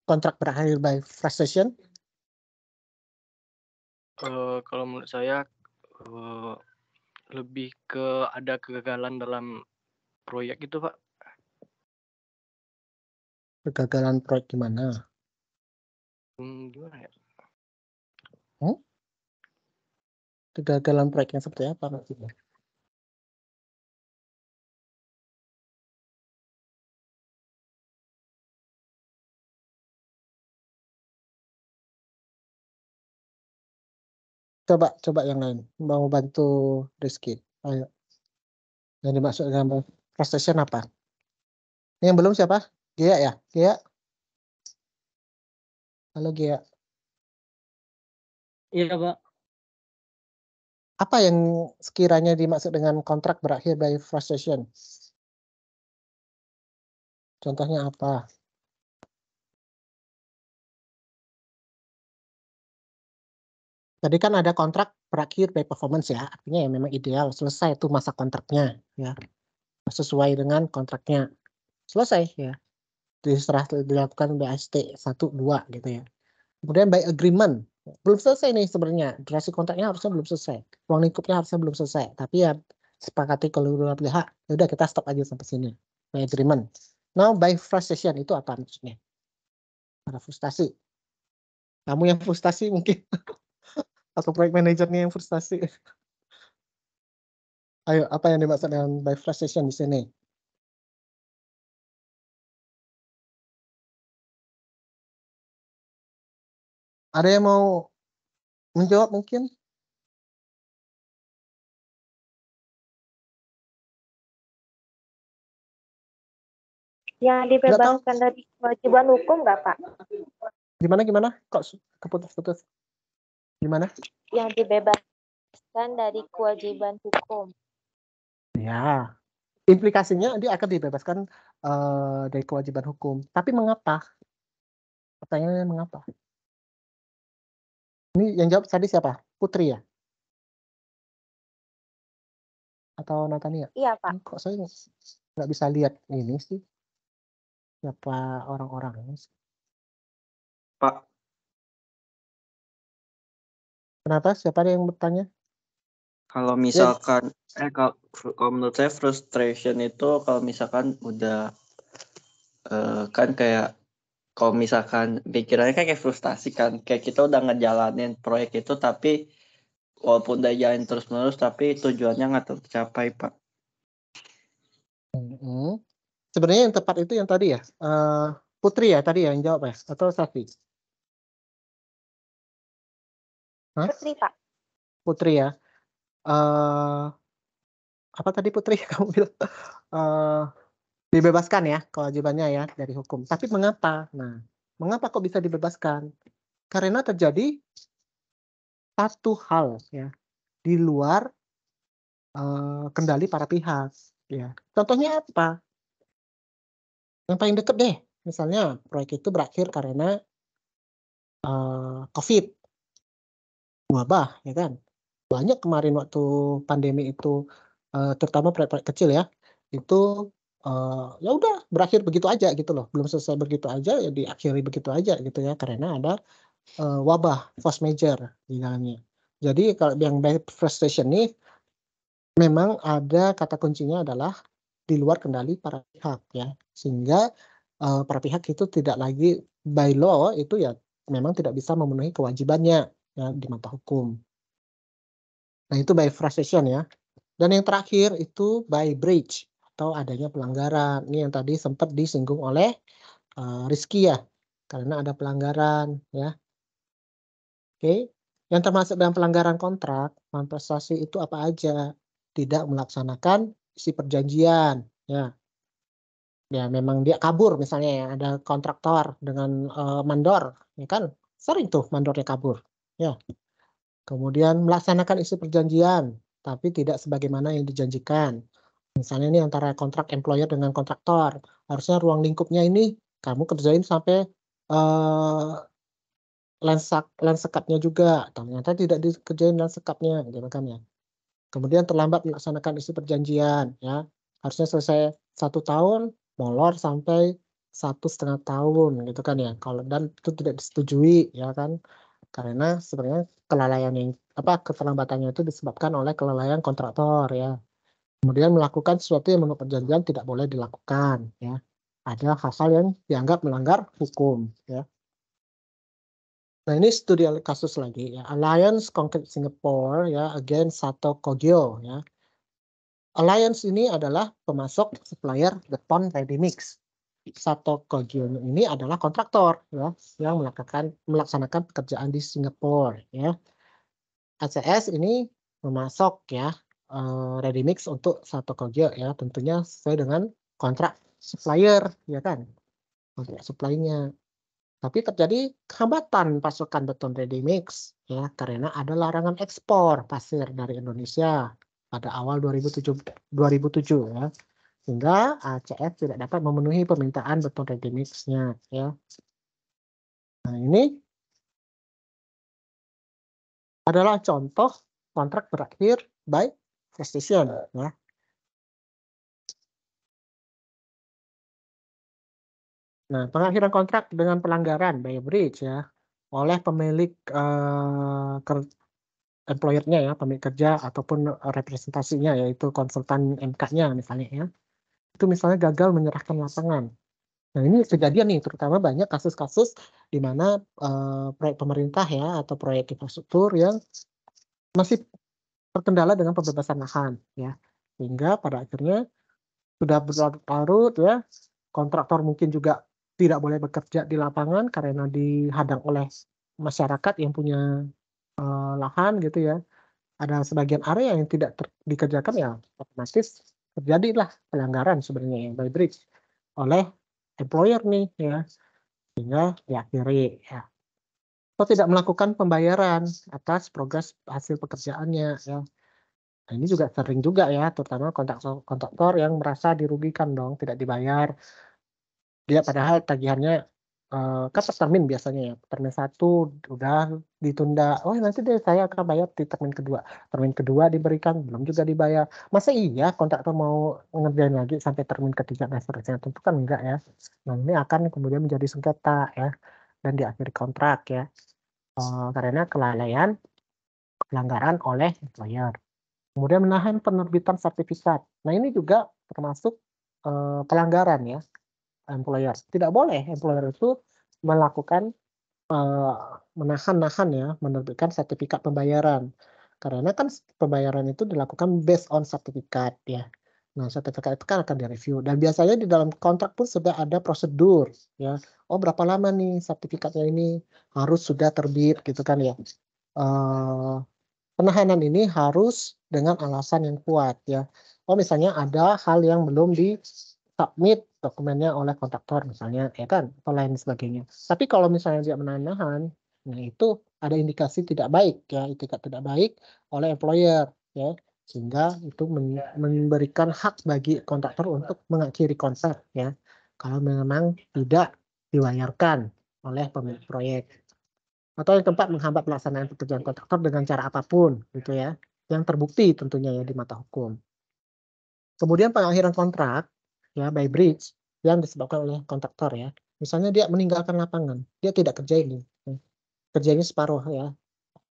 kontrak berakhir by frustration? Kalau menurut saya lebih ke ada kegagalan dalam proyek itu Pak. Kegagalan proyek gimana? Gimana ya? Kegagalan proyek yang seperti apa maksudnya? Coba yang lain, mau bantu Rizky. Ayo. Yang dimaksud dengan frustration apa? Yang belum siapa? Gia ya? Gia? Halo Gia. Iya, Pak. Apa yang sekiranya dimaksud dengan kontrak berakhir by frustration? Contohnya apa? Tadi kan ada kontrak berakhir by performance ya, artinya ya memang ideal selesai itu masa kontraknya ya, sesuai dengan kontraknya selesai ya, dilakukan BST 1, 2 gitu ya. Kemudian by agreement belum selesai nih sebenarnya, durasi kontraknya harusnya belum selesai, ruang lingkupnya harusnya belum selesai, tapi ya sepakati kalau dua pihak, ya udah kita stop aja sampai sini by agreement. Now by frustration itu apa maksudnya? Ada frustasi. Kamu yang frustasi mungkin atau proyek manajernya yang frustasi. Ayo, apa yang dimaksud dengan by frustration di sini? Ada yang mau menjawab mungkin? Yang dibebaskan dari kewajiban hukum nggak, Pak? Gimana? Kok keputus-putus? Gimana? Yang dibebaskan dari kewajiban hukum. Ya, implikasinya dia akan dibebaskan dari kewajiban hukum. Tapi mengapa? Pertanyaannya mengapa? Ini yang jawab tadi siapa? Putri ya? Atau Natania? Iya, Pak. Ini kok saya nggak bisa lihat ini sih? Siapa orang-orang ini sih? Pak. Kenapa? Siapa ada yang bertanya? Kalau misalkan, kalau menurut saya frustration itu kalau misalkan udah kan kayak kalau misalkan pikirannya kan kayak frustasi kan, kayak kita udah ngejalanin proyek itu tapi walaupun udah jalan terus-menerus tapi tujuannya nggak tercapai, Pak. Sebenarnya yang tepat itu yang tadi ya, Putri ya tadi yang jawab ya, atau Safi? Hah? Putri, Pak. Putri ya. Apa tadi Putri kamu bilang? Dibebaskan ya kewajibannya ya dari hukum. Tapi mengapa? Nah, mengapa kok bisa dibebaskan? Karena terjadi satu hal ya di luar kendali para pihak. Ya, contohnya apa? Yang paling dekat deh, misalnya proyek itu berakhir karena COVID, wabah, ya kan? Banyak kemarin waktu pandemi itu, terutama proyek-proyek kecil ya, itu ya udah berakhir begitu aja gitu loh, belum selesai begitu aja ya diakhiri begitu aja gitu ya, karena ada wabah force majeure di dalamnya. Jadi kalau yang by frustration ini memang ada kata kuncinya adalah di luar kendali para pihak ya, sehingga para pihak itu tidak lagi by law itu ya memang tidak bisa memenuhi kewajibannya ya di mata hukum. Nah itu by frustration ya. Dan yang terakhir itu by breach atau adanya pelanggaran. Ini yang tadi sempat disinggung oleh Rizky ya, karena ada pelanggaran ya. Oke, yang termasuk dalam pelanggaran kontrak, manifestasi itu apa aja? Tidak melaksanakan isi perjanjian ya. Ya memang dia kabur misalnya ya, ada kontraktor dengan mandor, ya kan sering tuh mandornya kabur ya. Kemudian melaksanakan isi perjanjian tapi tidak sebagaimana yang dijanjikan. Misalnya ini antara kontrak employer dengan kontraktor, harusnya ruang lingkupnya ini kamu kerjain sampai land sekatnya juga, ternyata tidak dikerjain land sekatnya gitu kan ya. Kemudian terlambat melaksanakan isi perjanjian ya, harusnya selesai 1 tahun molor sampai 1,5 tahun gitu kan ya, kalau dan itu tidak disetujui ya kan, karena sebenarnya kelalaian yang keterlambatannya itu disebabkan oleh kelalaian kontraktor ya. Kemudian melakukan sesuatu yang menurut perjanjian tidak boleh dilakukan ya, ada hal-hal yang dianggap melanggar hukum ya. Nah ini studi kasus lagi ya, Alliance Concrete Singapore ya against Sato Kogyo ya. Alliance ini adalah pemasok supplier beton ready mix. Sato Kogyo ini adalah kontraktor ya yang melaksanakan pekerjaan di Singapura ya. ACS ini memasok ya ready mix untuk Sato Kogyo ya, tentunya sesuai dengan kontrak supplier ya kan, kontrak supply-nya. Tapi terjadi hambatan pasokan beton ready mix ya karena ada larangan ekspor pasir dari Indonesia pada awal 2007 ya. Sehingga ACF tidak dapat memenuhi permintaan beton ready mix-nya ya. Nah, ini adalah contoh kontrak berakhir by precision ya. Nah, pengakhiran kontrak dengan pelanggaran by breach ya oleh pemilik employer-nya ya, pemilik kerja ataupun representasinya yaitu konsultan MK-nya misalnya ya. Itu misalnya gagal menyerahkan lapangan. Nah, ini kejadian nih terutama banyak kasus-kasus di mana proyek pemerintah ya atau proyek infrastruktur yang masih terkendala dengan pembebasan lahan ya. Sehingga pada akhirnya sudah berlarut-larut ya, kontraktor mungkin juga tidak boleh bekerja di lapangan karena dihadang oleh masyarakat yang punya lahan gitu ya. Ada sebagian area yang tidak dikerjakan ya otomatis terjadilah pelanggaran sebenarnya yang by breach oleh employer nih ya. Sehingga diakhiri ya. Atau tidak melakukan pembayaran atas progres hasil pekerjaannya ya. Nah, ini juga sering juga ya, terutama kontraktor yang merasa dirugikan dong, tidak dibayar. Dia padahal tagihannya kan per termin biasanya ya, termin 1 udah ditunda, oh nanti deh saya akan bayar di termin kedua diberikan, belum juga dibayar. Masa iya kontraktor mau ngerjain lagi sampai termin ketiga dan seterusnya? Tentu kan enggak ya. Nah, ini akan kemudian menjadi sengketa ya, dan diakhiri kontrak ya, karena kelalaian pelanggaran oleh employer. Kemudian menahan penerbitan sertifikat. Nah, ini juga termasuk pelanggaran ya employer. Tidak boleh employer itu melakukan menahan ya, menerbitkan sertifikat pembayaran. Karena kan pembayaran itu dilakukan based on sertifikat ya. Nah, sertifikat itu kan akan direview dan biasanya di dalam kontrak pun sudah ada prosedur ya. Oh, berapa lama nih sertifikatnya ini harus sudah terbit gitu kan ya. Penahanan ini harus dengan alasan yang kuat ya. Oh, misalnya ada hal yang belum di-submit dokumennya oleh kontraktor misalnya ya kan atau lain sebagainya. Tapi kalau misalnya dia menahan, nah itu ada indikasi tidak baik ya, etikat tidak baik oleh employer ya. Sehingga itu memberikan hak bagi kontraktor untuk mengakhiri kontrak ya. Kalau memang tidak dibayarkan oleh pemilik proyek. Atau yang keempat, menghambat pelaksanaan pekerjaan kontraktor dengan cara apapun gitu ya, yang terbukti tentunya ya di mata hukum. Kemudian pengakhiran kontrak ya by breach yang disebabkan oleh kontraktor ya, misalnya dia meninggalkan lapangan, dia tidak kerja ini ya. Kerjanya separuh ya,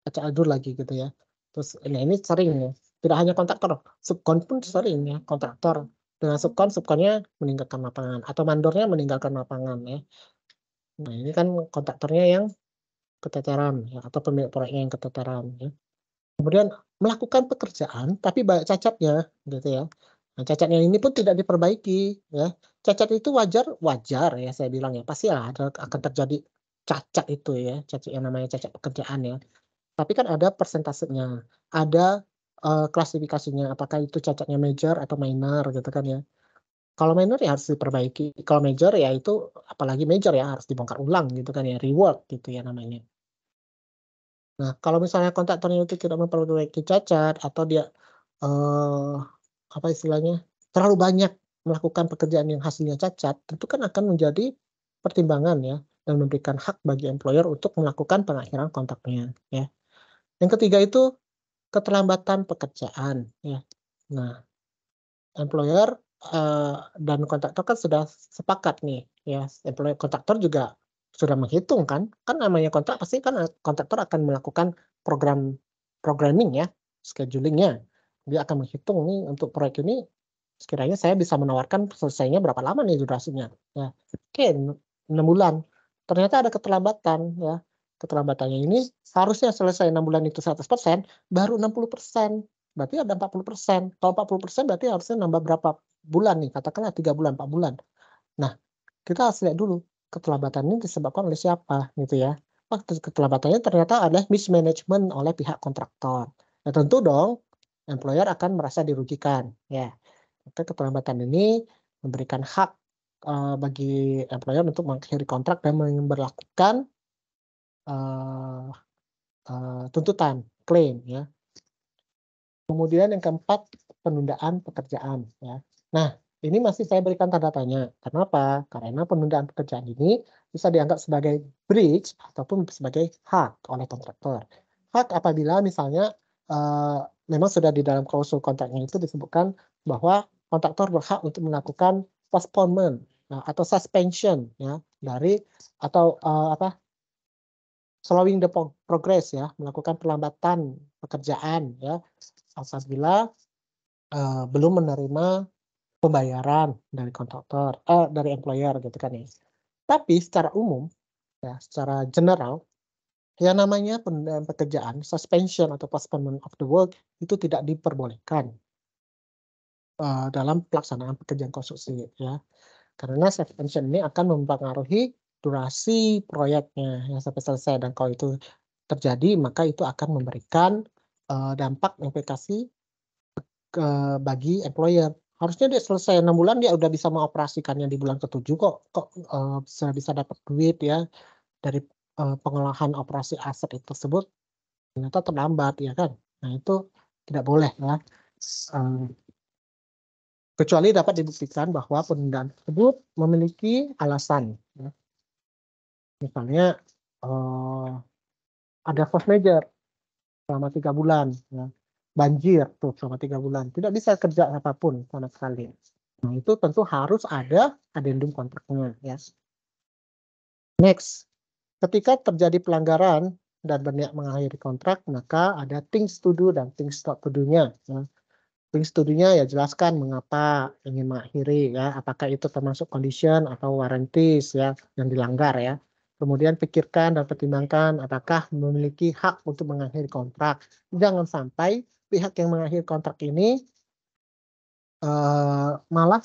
acak adur lagi gitu ya. Terus nah ini sering ya, tidak hanya kontraktor, subkon pun sering ya, kontraktor dengan subkonnya meninggalkan lapangan atau mandornya meninggalkan lapangan ya. Nah, ini kan kontraktornya yang keteteran ya, atau pemilik proyeknya yang keteteran ya. Kemudian melakukan pekerjaan tapi banyak cacatnya gitu ya. Nah, cacatnya ini pun tidak diperbaiki ya. Cacat itu wajar ya saya bilang ya. Pasti akan terjadi cacat itu ya, cacat yang namanya cacat pekerjaan ya. Tapi kan ada persentasenya, ada klasifikasinya apakah itu cacatnya major atau minor gitu kan ya. Kalau minor ya harus diperbaiki, kalau major ya itu apalagi major ya harus dibongkar ulang gitu kan ya, rework gitu ya namanya. Nah, kalau misalnya kontraktornya itu tidak memperbaiki cacat atau dia apa istilahnya terlalu banyak melakukan pekerjaan yang hasilnya cacat, tentu kan akan menjadi pertimbangan ya dan memberikan hak bagi employer untuk melakukan pengakhiran kontraknya ya. Yang ketiga itu keterlambatan pekerjaan ya. Nah, employer dan kontraktor kan sudah sepakat nih ya, employer kontraktor juga sudah menghitung kan namanya kontrak pasti kan kontraktor akan melakukan programming ya, schedulingnya. Dia akan menghitung nih untuk proyek ini sekiranya saya bisa menawarkan selesainya berapa lama nih durasinya ya. Oke, 6 bulan. Ternyata ada keterlambatan ya. Keterlambatannya ini harusnya selesai 6 bulan itu 100%, baru 60%. Berarti ada 40%. Kalau 40% berarti harusnya nambah berapa bulan nih? Katakanlah 3 bulan, 4 bulan. Nah, kita harus lihat dulu keterlambatan ini disebabkan oleh siapa gitu ya. Oh, keterlambatannya ternyata adalah mismanagement oleh pihak kontraktor. Nah, tentu dong employer akan merasa dirugikan ya. Maka keterlambatan ini memberikan hak bagi employer untuk mengakhiri kontrak dan memberlakukan tuntutan klaim ya. Kemudian yang keempat, penundaan pekerjaan ya. Nah, ini masih saya berikan tanda tanya. Kenapa? Karena penundaan pekerjaan ini bisa dianggap sebagai breach ataupun sebagai hak oleh kontraktor. Hak apabila misalnya memang sudah di dalam klausul kontraknya itu disebutkan bahwa kontraktor berhak untuk melakukan postponement atau suspension ya dari atau slowing the progress ya, melakukan perlambatan pekerjaan ya apabila belum menerima pembayaran dari kontraktor, dari employer gitu kan ya. Tapi secara umum, ya, secara general, yang namanya penundaan pekerjaan, suspension atau postponement of the work itu tidak diperbolehkan dalam pelaksanaan pekerjaan konstruksi ya. Karena suspension ini akan mempengaruhi durasi proyeknya yang sampai selesai, dan kalau itu terjadi maka itu akan memberikan dampak implikasi bagi employer. Harusnya dia selesai 6 bulan, dia udah bisa mengoperasikannya di bulan ke-7 kok bisa dapat duit ya dari pengolahan operasi aset itu tersebut, ternyata terlambat ya kan. Nah itu tidak boleh ya. Kecuali dapat dibuktikan bahwa penundaan tersebut memiliki alasan ya. Misalnya ada force majeure selama 3 bulan ya. Banjir tuh selama 3 bulan, tidak bisa kerja apapun sama sekali. Nah itu tentu harus ada adendum kontraknya ya. Next, ketika terjadi pelanggaran dan berniat mengakhiri kontrak, maka ada things to do dan things not to do-nya ya. Things to do-nya ya jelaskan mengapa ingin mengakhiri ya, apakah itu termasuk condition atau warranties ya yang dilanggar ya. Kemudian pikirkan dan pertimbangkan apakah memiliki hak untuk mengakhiri kontrak. Jangan sampai pihak yang mengakhiri kontrak ini malah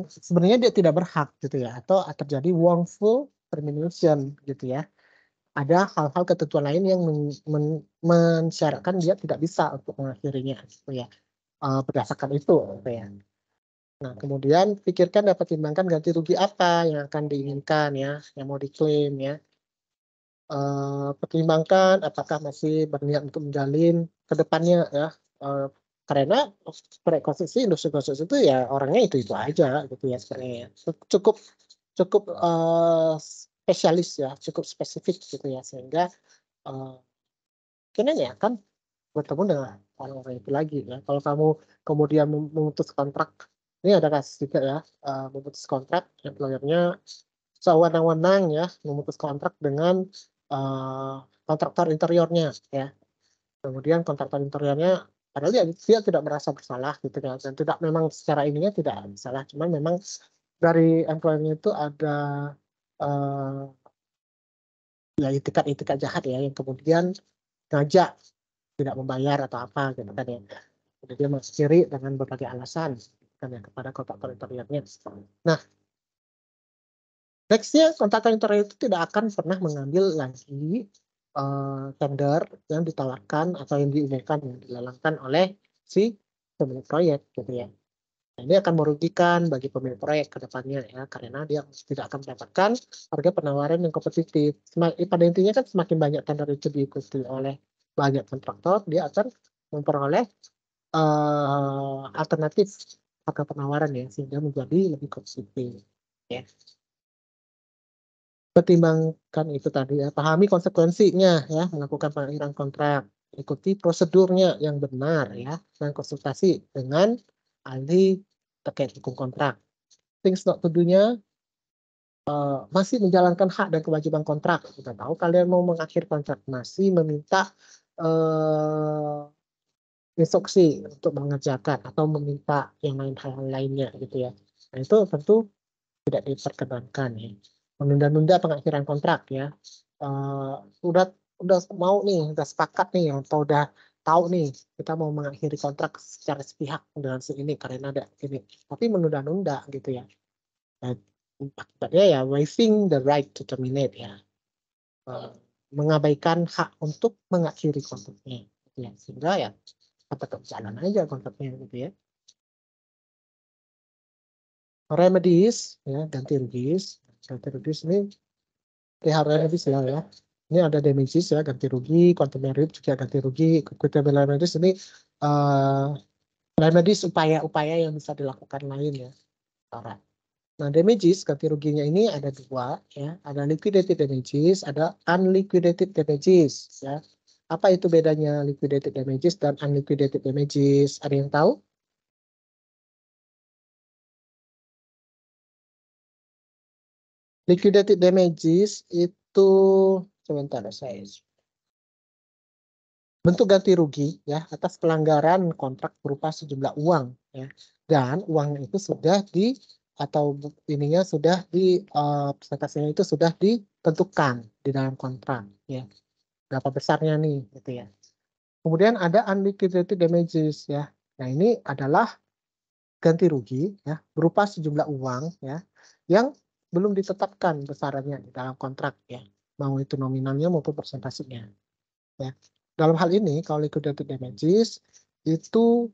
sebenarnya dia tidak berhak gitu ya, atau terjadi wrongful termination gitu ya. Ada hal-hal ketentuan lain yang mensyaratkan dia tidak bisa untuk mengakhirinya gitu ya. Berdasarkan itu gitu ya. Nah, kemudian pikirkan dan pertimbangkan ganti rugi apa yang akan diinginkan ya, yang mau diklaim ya. Pertimbangkan apakah masih berniat untuk menjalin ke depannya ya. Karena proyek konstruksi, industri konstruksi itu ya orangnya itu aja gitu ya sebenarnya. Cukup spesialis ya, cukup spesifik gitu ya, sehingga kayaknya ya kan bertemu dengan orang-orang itu lagi ya. Kalau kamu kemudian memutus kontrak, ini ada kasus juga ya, memutus kontrak, employer-nya sewenang-wenang ya memutus kontrak dengan kontraktor interiornya ya. Kemudian kontraktor interiornya padahal dia tidak merasa bersalah gitu ya, dan tidak memang secara ininya tidak bersalah, cuman memang dari employer-nya itu ada ya itikat jahat ya, yang kemudian ngajak tidak membayar atau apa gitu kan ya. Jadi dia mengakhiri dengan berbagai alasan kan ya kepada kontraktor interiornya. Nah, nextnya kontraktor interior itu tidak akan pernah mengambil lagi tender yang ditawarkan atau yang diumumkan, yang dilalangkan oleh si pemilik proyek gitu ya. Nah, ini akan merugikan bagi pemilik proyek ke depannya ya, karena dia tidak akan mendapatkan harga penawaran yang kompetitif. Pada intinya kan semakin banyak tender itu diikuti oleh banyak kontraktor, dia akan memperoleh alternatif harga penawaran ya, sehingga menjadi lebih kompetitif ya. Pertimbangkan itu tadi ya, pahami konsekuensinya ya melakukan pengakhiran kontrak, ikuti prosedurnya yang benar ya, dan konsultasi dengan ahli terkait hukum kontrak. Things not to do-nya masih menjalankan hak dan kewajiban kontrak. Kita tahu kalian mau mengakhiri kontrak, masih meminta instruksi untuk mengerjakan atau meminta yang lain hal lainnya gitu ya. Nah itu tentu tidak diperkenankan ya. Menunda-nunda pengakhiran kontrak ya. Udah mau nih, udah sepakat nih, atau udah tahu nih kita mau mengakhiri kontrak secara sepihak dengan si ini karena ada ini, tapi menunda-nunda gitu ya. Nah, akibatnya ya waiving the right to terminate ya. Mengabaikan hak untuk mengakhiri kontraknya gitu ya. Sehingga ya tetap jalan aja kontraknya gitu ya. Remedies, ya, ganti rugi. Ganti rugi ini perihal remedies ya. Ini ada damages ya, ganti rugi, quantum merit juga ganti rugi, equitable remedies ini remedies upaya-upaya yang bisa dilakukan lain ya. Nah, damages ganti ruginya ini ada dua ya, ada liquidated damages, ada unliquidated damages ya. Apa itu bedanya liquidated damages dan unliquidated damages? Ada yang tahu? Liquidated damages itu sebentar saya. Bentuk ganti rugi ya atas pelanggaran kontrak berupa sejumlah uang ya. Dan uang itu sudah atau ininya sudah presentasinya itu sudah ditentukan di dalam kontrak ya. Berapa besarnya nih gitu ya. Kemudian ada unliquidated damages ya. Nah, ini adalah ganti rugi ya berupa sejumlah uang ya yang belum ditetapkan besarannya di dalam kontrak ya, mau itu nominalnya maupun persentasenya ya. Dalam hal ini kalau liquidated damages itu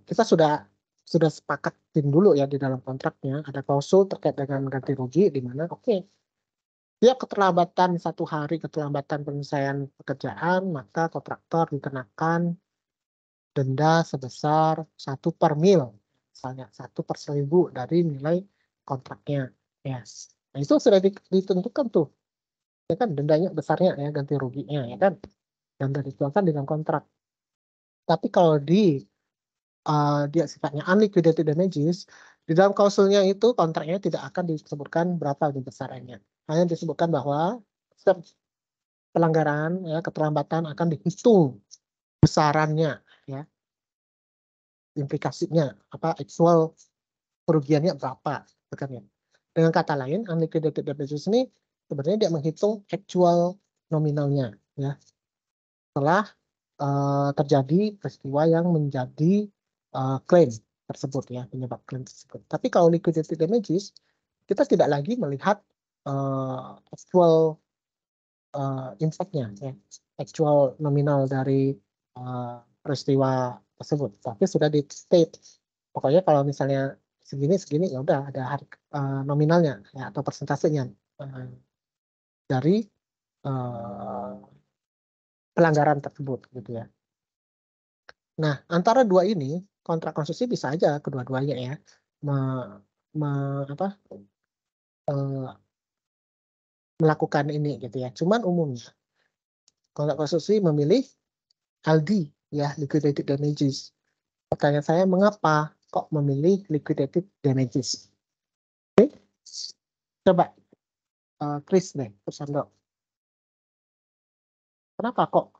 kita sudah sepakatin dulu ya di dalam kontraknya ada klausul terkait dengan ganti rugi di mana tiap keterlambatan 1 hari keterlambatan penyelesaian pekerjaan maka kontraktor dikenakan denda sebesar 1 per mil, misalnya 1/1000 dari nilai kontraknya. Yes. Nah, itu sudah ditentukan tuh, ya kan dendanya besarnya ya ganti ruginya ya kan, dan sudah dituangkan dalam kontrak. Tapi kalau dia sifatnya unliquidated damages, di dalam klausulnya itu kontraknya tidak akan disebutkan berapa besarannya, hanya disebutkan bahwa setiap pelanggaran ya keterlambatan akan dihitung besarannya ya. Implikasinya apa actual kerugiannya berapa kan ya. Dengan kata lain unliquidated damages ini sebenarnya dia menghitung actual nominalnya ya setelah terjadi peristiwa yang menjadi klaim tersebut ya, penyebab klaim tersebut. Tapi kalau liquidated damages kita tidak lagi melihat actual impact-nya ya, actual nominal dari peristiwa tersebut, tapi sudah di state. Pokoknya kalau misalnya segini ya udah ada nominalnya ya, atau persentasenya dari pelanggaran tersebut gitu ya. Nah, antara dua ini kontrak konstruksi bisa aja kedua-duanya ya melakukan ini gitu ya. Cuman umumnya kontrak konstruksi memilih LD ya, liquidated damages. Pertanyaan saya, mengapa kok memilih liquidated damages? Oke, coba Chris deh, Persando. Kenapa kok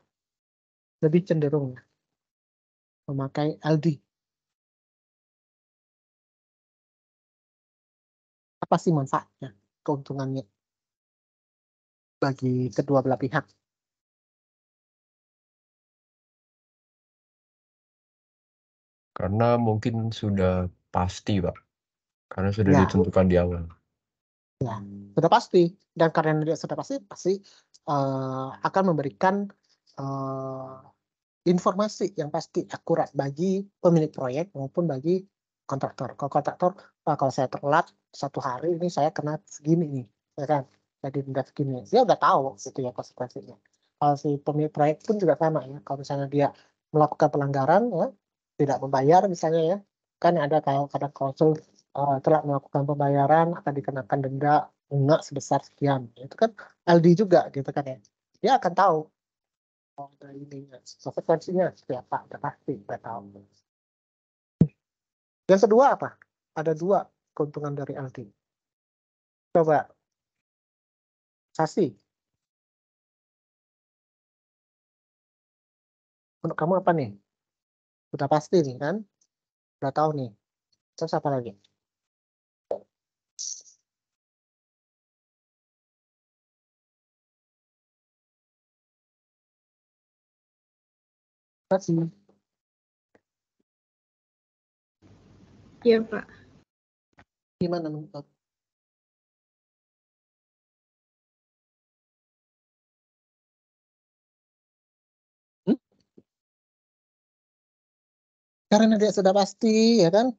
lebih cenderung memakai LD? Apa sih manfaatnya, keuntungannya bagi kedua belah pihak? Karena mungkin sudah pasti, Pak. Karena sudah Ya. ditentukan di awal. Ya, sudah pasti. Dan karena dia sudah pasti akan memberikan informasi yang pasti akurat bagi pemilik proyek maupun bagi kontraktor. Kalau kontraktor, kalau saya telat 1 hari ini saya kena segini nih, ya kan? Jadi denda segini. Dia udah tahu gitu ya konsekuensinya. Kalau si pemilik proyek pun juga sama ya. Kalau misalnya dia melakukan pelanggaran ya, tidak membayar misalnya ya, kan ada klausul telah melakukan pembayaran akan dikenakan denda bunga sebesar sekian. Itu kan LD juga gitu kan ya. Dia akan tahu ininya, konsekuensinya seperti apa, udah pasti, udah tahu. Yang kedua apa? Ada 2 keuntungan dari LD. Coba, Sasi. Untuk kamu apa nih? Udah pasti nih kan? Udah tahu nih. Terus apa lagi? Sasi. Iya, Pak. Gimana menurut? Karena dia sudah pasti, ya kan?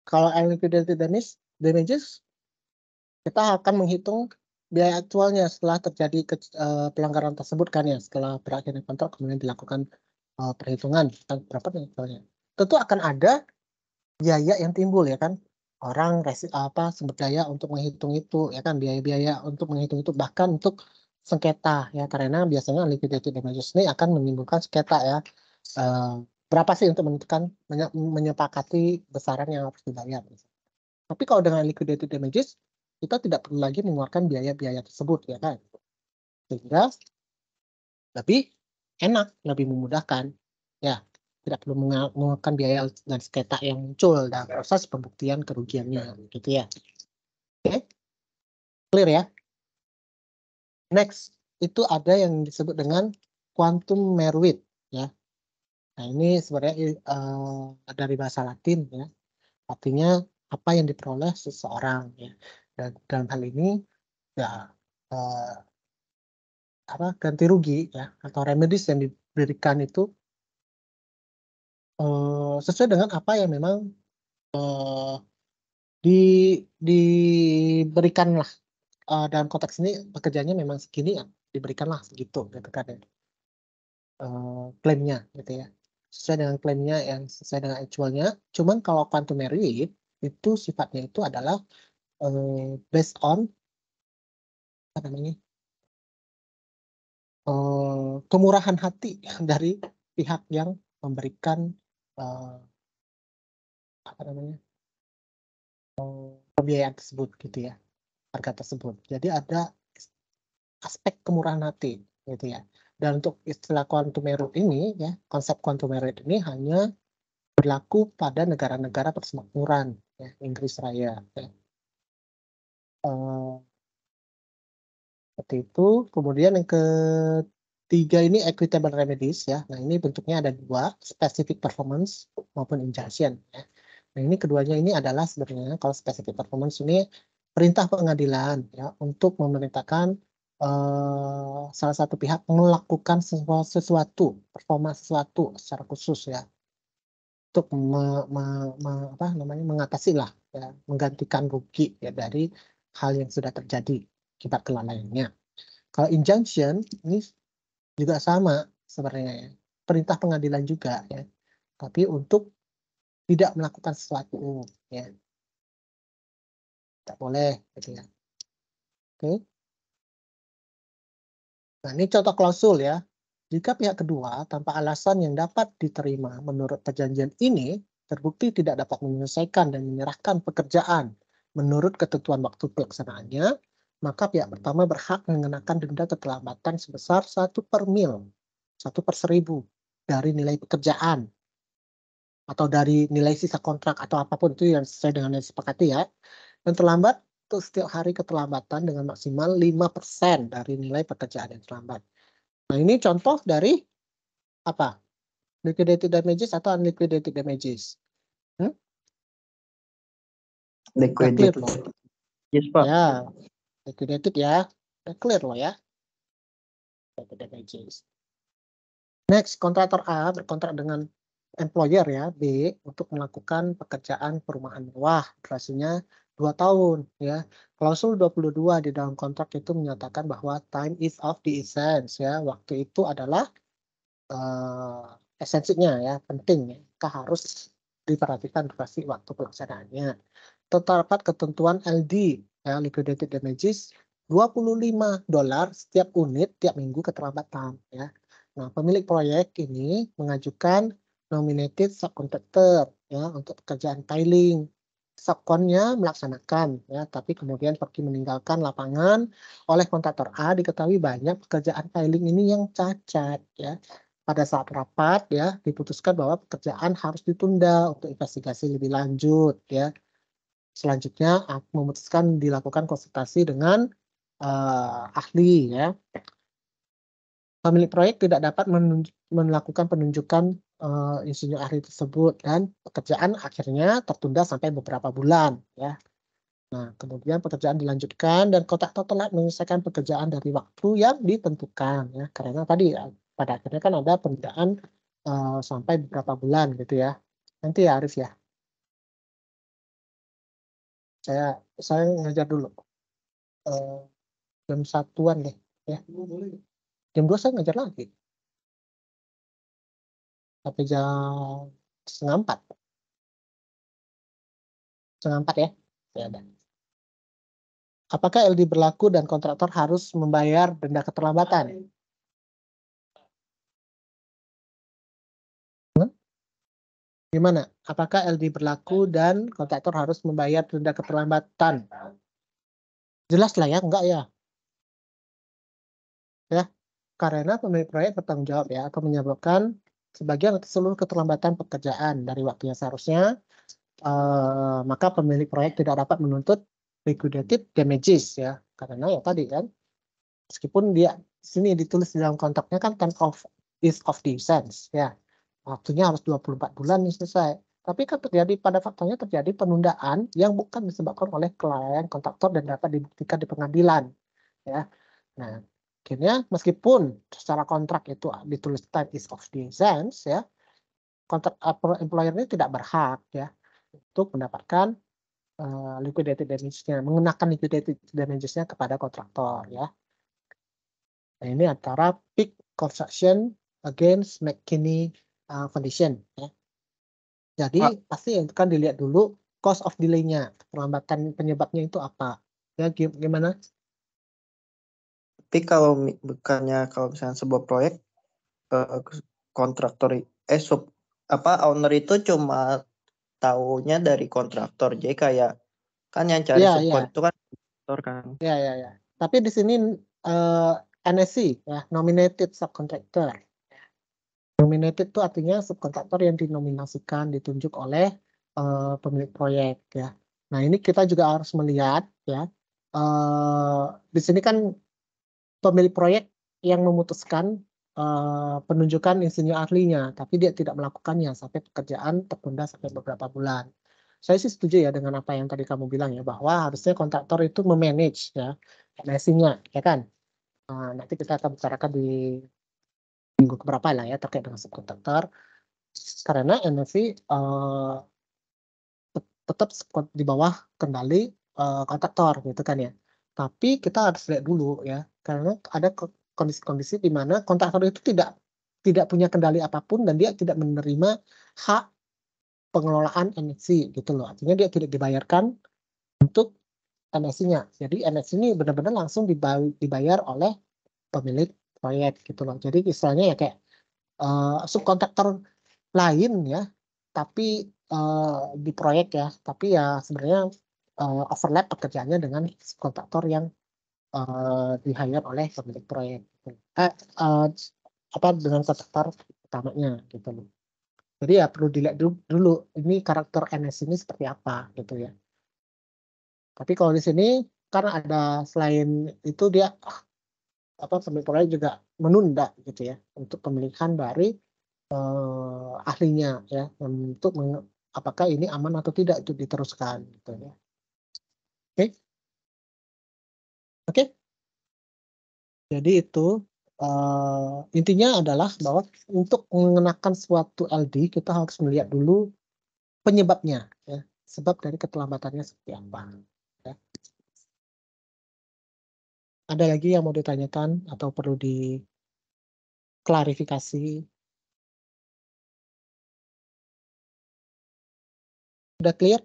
Kalau unliquidated damages, kita akan menghitung biaya aktualnya setelah terjadi pelanggaran tersebut kan ya, setelah berakhirnya kontrak kemudian dilakukan perhitungan tentang berapa nih aktualnya. Tentu akan ada biaya yang timbul ya kan. Orang sumber daya untuk menghitung itu ya kan, biaya-biaya untuk menghitung itu, bahkan untuk sengketa ya, karena biasanya liquidated damages ini akan menimbulkan sengketa ya. Berapa sih untuk menentukan menyepakati besaran yang harus dibayar. Tapi kalau dengan liquidated damages kita tidak perlu lagi mengeluarkan biaya-biaya tersebut ya kan, sehingga lebih enak, lebih memudahkan ya, tidak perlu mengeluarkan biaya dan sengketa yang muncul dalam proses pembuktian kerugiannya gitu ya. Oke, clear ya. Next itu ada yang disebut dengan quantum meruit ya. Nah ini sebenarnya dari bahasa Latin ya, artinya apa yang diperoleh seseorang ya. Dan dalam hal ini ya ganti rugi ya atau remedies yang diberikan itu sesuai dengan apa yang memang diberikan lah, dalam konteks ini pekerjaannya memang segini ya, diberikanlah segitu gitu kan ya, klaimnya gitu ya, sesuai dengan klaimnya yang sesuai dengan actualnya. Cuman kalau quantum meruit itu sifatnya itu adalah based on apa namanya, kemurahan hati dari pihak yang memberikan apa namanya, pembiayaan tersebut gitu ya, harga tersebut. Jadi ada aspek kemurahan hati gitu ya. Dan untuk istilah quantum meruit ini ya, konsep quantum meruit ini hanya berlaku pada negara-negara persemakmuran ya, Inggris Raya ya. Seperti itu. Kemudian yang ketiga ini equitable remedies ya. Nah ini bentuknya ada dua, specific performance maupun injunction ya. Nah ini keduanya ini adalah sebenarnya kalau specific performance ini perintah pengadilan ya untuk memerintahkan salah satu pihak melakukan sesuatu, performa sesuatu secara khusus ya, untuk mengatasi lah ya, menggantikan rugi ya dari hal yang sudah terjadi akibat kelalaiannya. Kalau injunction ini juga sama sebenarnya ya, perintah pengadilan juga ya, tapi untuk tidak melakukan sesuatu ya, tidak boleh gitu ya. Oke. Nah ini contoh klausul ya. Jika pihak kedua tanpa alasan yang dapat diterima menurut perjanjian ini terbukti tidak dapat menyelesaikan dan menyerahkan pekerjaan menurut ketentuan waktu pelaksanaannya, maka pihak pertama berhak mengenakan denda keterlambatan sebesar 1/mil, 1/1000 dari nilai pekerjaan atau dari nilai sisa kontrak atau apapun itu yang sesuai dengan yang disepakati ya. Dan terlambat untuk setiap hari keterlambatan dengan maksimal 5% dari nilai pekerjaan yang terlambat. Nah ini contoh dari apa? Liquidated damages atau unliquidated damages? Liquidated. Clear loh. Yes, Pak. Ya, liquidated ya. Clear loh ya. Liquidated damages. Next, kontraktor A berkontrak dengan employer ya, B, untuk melakukan pekerjaan perumahan mewah. Durasinya 2 tahun ya. Klausul 22 di dalam kontrak itu menyatakan bahwa time is of the essence ya. Waktu itu adalah esensinya ya, penting ya. Maka harus diperhatikan durasi waktu pelaksanaannya. Terdapat ketentuan LD ya, liquidated damages $25 setiap unit tiap minggu keterlambatan ya. Nah, pemilik proyek ini mengajukan nominated subcontractor ya untuk pekerjaan tiling. Subkonnya melaksanakan ya, tapi kemudian pergi meninggalkan lapangan. Oleh kontraktor A diketahui banyak pekerjaan tiling ini yang cacat ya. Pada saat rapat ya diputuskan bahwa pekerjaan harus ditunda untuk investigasi lebih lanjut ya. Selanjutnya memutuskan dilakukan konsultasi dengan ahli ya. Pemilik proyek tidak dapat melakukan penunjukan insinyur ahli tersebut dan pekerjaan akhirnya tertunda sampai beberapa bulan ya. Nah, kemudian pekerjaan dilanjutkan dan kontraktor telat menyelesaikan pekerjaan dari waktu yang ditentukan ya. Karena tadi pada akhirnya kan ada penundaan sampai beberapa bulan gitu ya. Nanti ya Arif ya. Saya ngajar dulu. Jam 1-an deh ya. Jam 2 saya ngajar lagi. Sampai jam 3:30. 3:30 ya. Ya udah. Apakah LD berlaku dan kontraktor harus membayar denda keterlambatan? Gimana? Apakah LD berlaku dan kontraktor harus membayar denda keterlambatan? Jelas lah ya, enggak ya? Ya, karena pemilik proyek bertanggung jawab ya, atau menyebabkan sebagian atau seluruh keterlambatan pekerjaan dari waktu yang seharusnya, maka pemilik proyek tidak dapat menuntut liquidated damages ya, karena ya tadi kan, meskipun dia sini ditulis di dalam kontraknya kan term of is of the essence ya, waktunya harus 24 bulan nih selesai. Tapi kan terjadi pada faktanya terjadi penundaan yang bukan disebabkan oleh klien kontraktor dan dapat dibuktikan di pengadilan ya. Nah, akhirnya meskipun secara kontrak itu ditulis time is of the essence ya, kontrak employer ini tidak berhak ya untuk mendapatkan liquidated damage-nya, mengenakan liquidated damages-nya kepada kontraktor ya. Nah, ini antara peak construction against McKinney condition ya. Jadi pasti itu kan dilihat dulu cost of delay-nya, perlambatan penyebabnya itu apa ya, gimana? Tapi kalau bukannya kalau misalnya sebuah proyek kontraktor owner itu cuma taunya dari kontraktor. Jadi kayak kan yang cari subkon itu kan kontraktor kan. Ya. Tapi di sini NSC ya, nominated subcontractor. Nominated itu artinya subkontraktor yang dinominasikan, ditunjuk oleh pemilik proyek ya. Nah, ini kita juga harus melihat ya. Di sini kan pemilik proyek yang memutuskan penunjukan insinyur ahlinya, tapi dia tidak melakukannya sampai pekerjaan tertunda sampai beberapa bulan. Saya sih setuju ya dengan apa yang tadi kamu bilang ya, bahwa harusnya kontraktor itu memanage ya NSC-nya, ya kan? Nanti kita akan bicarakan di minggu keberapa lah ya terkait dengan subkontraktor, karena NSC tetap di bawah kendali kontraktor gitu kan ya. Tapi kita harus lihat dulu ya, karena ada kondisi-kondisi di mana kontraktor itu tidak punya kendali apapun dan dia tidak menerima hak pengelolaan NSC gitu loh. Artinya dia tidak dibayarkan untuk NSC-nya. Jadi NSC ini benar-benar langsung dibayar oleh pemilik proyek gitu loh. Jadi istilahnya ya kayak subkontraktor lain ya, tapi di proyek ya, tapi ya sebenarnya overlap pekerjaannya dengan subkontraktor yang di-hire oleh pemilik proyek. Dengan kontraktor utamanya gitu loh. Jadi ya perlu dilihat dulu ini karakter NS ini seperti apa gitu ya. Tapi kalau di sini karena ada selain itu dia pemilik proyek juga menunda gitu ya untuk pemilihan dari ahlinya ya untuk apakah ini aman atau tidak untuk diteruskan gitu ya. Oke. Jadi itu intinya adalah bahwa untuk mengenakan suatu LD kita harus melihat dulu penyebabnya ya, sebab dari keterlambatannya seperti apa ya. Ada lagi yang mau ditanyakan atau perlu diklarifikasi? Sudah clear?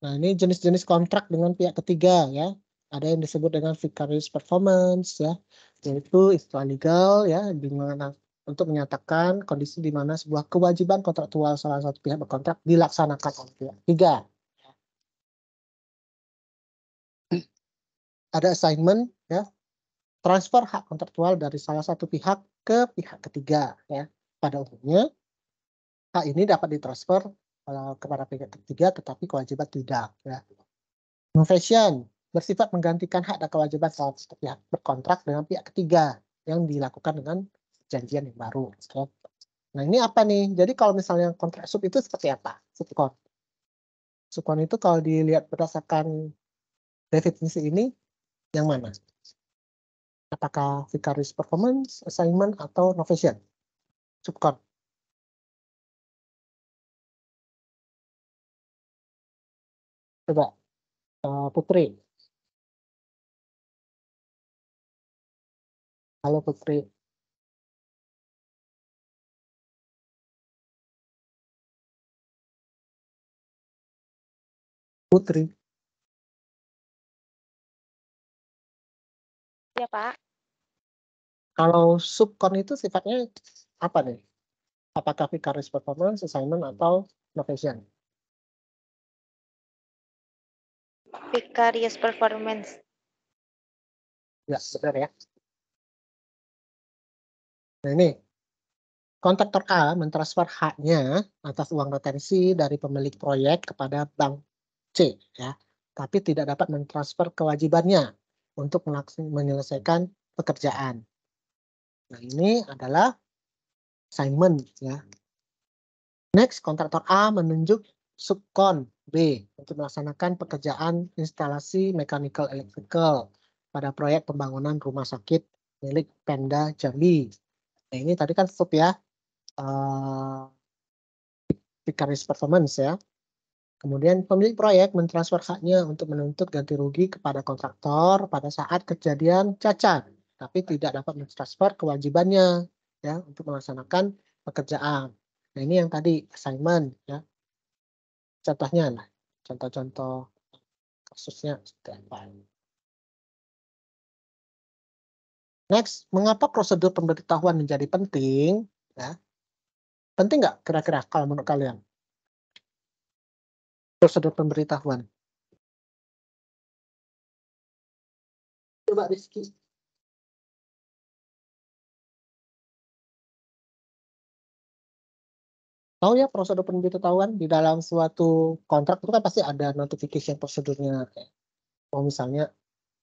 Nah, ini jenis-jenis kontrak dengan pihak ketiga ya. Ada yang disebut dengan vicarious performance ya, yaitu istilah legal ya, untuk menyatakan kondisi di mana sebuah kewajiban kontraktual salah satu pihak berkontrak dilaksanakan oleh pihak ketiga. Ada assignment ya, transfer hak kontraktual dari salah satu pihak ke pihak ketiga ya. Pada umumnya hak ini dapat ditransfer kepada pihak ketiga, tetapi kewajiban tidak ya. Novation bersifat menggantikan hak dan kewajiban salah satu pihak berkontrak dengan pihak ketiga yang dilakukan dengan perjanjian yang baru. Nah, ini apa nih? Jadi kalau misalnya kontrak sub itu seperti apa? Subkon. Subkon itu kalau dilihat berdasarkan definisi ini yang mana? Apakah vicarious performance, assignment, atau novation? subkon. Coba Putri. Halo Putri. Putri. Ya, Pak. Kalau subkon itu sifatnya apa nih? Apakah vicarious performance, assignment, atau novation? Vicarious performance. Ya, benar ya. Nah ini, kontraktor A mentransfer haknya atas uang retensi dari pemilik proyek kepada bank C, ya, tapi tidak dapat mentransfer kewajibannya untuk menyelesaikan pekerjaan. Nah ini adalah assignment, ya. Next, kontraktor A menunjuk subkon B untuk melaksanakan pekerjaan instalasi mechanical electrical pada proyek pembangunan rumah sakit milik Pemda Jambi. Nah, ini tadi kan sub ya, vicarious performance ya. Kemudian pemilik proyek mentransfer haknya untuk menuntut ganti rugi kepada kontraktor pada saat kejadian cacat, tapi tidak dapat mentransfer kewajibannya ya untuk melaksanakan pekerjaan. Nah, ini yang tadi assignment ya. Contohnya lah, contoh-contoh kasusnya seperti apa. Next, mengapa prosedur pemberitahuan menjadi penting? Ya. Penting nggak kira-kira kalau menurut kalian? Prosedur pemberitahuan. Coba Rizky. Tahu ya prosedur pemberitahuan di dalam suatu kontrak itu kan pasti ada notification prosedurnya. Oh misalnya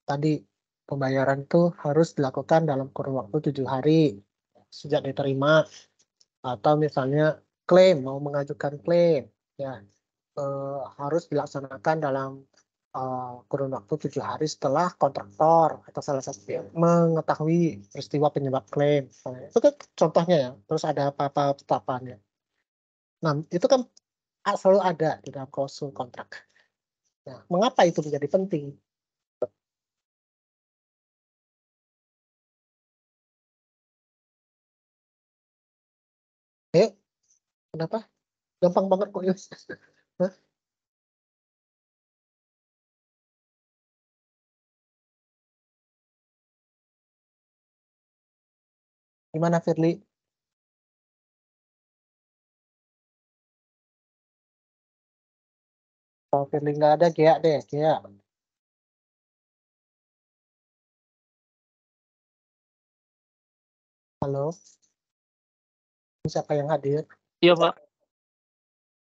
tadi pembayaran itu harus dilakukan dalam kurun waktu 7 hari sejak diterima, atau misalnya klaim mau mengajukan klaim ya harus dilaksanakan dalam kurun waktu 7 hari setelah kontraktor atau salah satu pihak mengetahui peristiwa penyebab klaim. Itu kan contohnya ya. Terus ada apa-apa tetapannya. Nah, itu kan selalu ada di dalam klausul kontrak. Nah, mengapa itu menjadi penting? Kenapa? Gampang banget kok, Yus. Hah? Gimana, Firly? Kalau Firly nggak ada, Gia deh, Gia. Halo? Siapa yang hadir? Iya, Pak.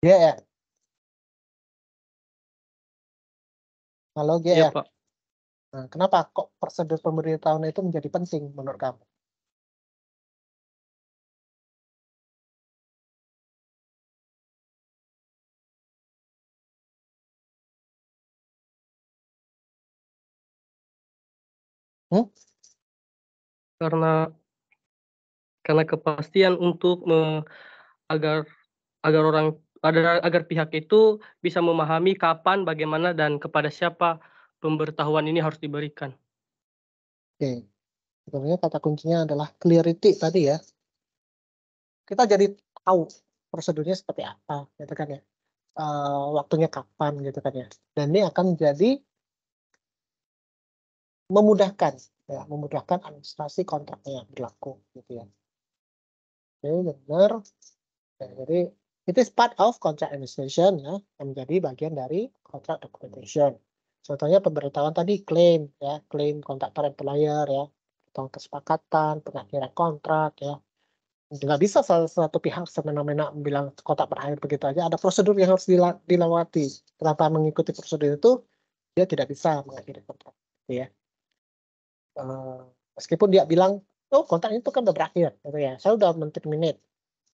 Gia ya? Halo, Gia Iya, ya? Pak. Nah, kenapa kok prosedur pemberitahuan itu menjadi penting menurut kamu? Hmm? Karena kepastian untuk agar orang agar pihak itu bisa memahami kapan, bagaimana, dan kepada siapa pemberitahuan ini harus diberikan. Oke, sebenarnya kata kuncinya adalah clarity tadi ya. Kita jadi tahu prosedurnya seperti apa, gitu kan ya. Waktunya kapan, gitu kan ya. Dan ini akan jadi memudahkan, ya, memudahkan administrasi kontraknya yang berlaku, gitu ya. Oke, benar. Ya, jadi it is part of contract administration ya, yang menjadi bagian dari contract documentation. Contohnya pemberitahuan tadi klaim ya, klaim kontraktor employer ya, atau kesepakatan, pengakhiran kontrak ya. Nggak bisa salah satu pihak semena-mena bilang kontrak berakhir begitu aja. Ada prosedur yang harus dilewati. Tanpa mengikuti prosedur itu, dia tidak bisa mengakhiri kontrak. Gitu ya. Meskipun dia bilang, oh kontrak itu kan udah berakhir, gitu ya. Saya udah men-terminate.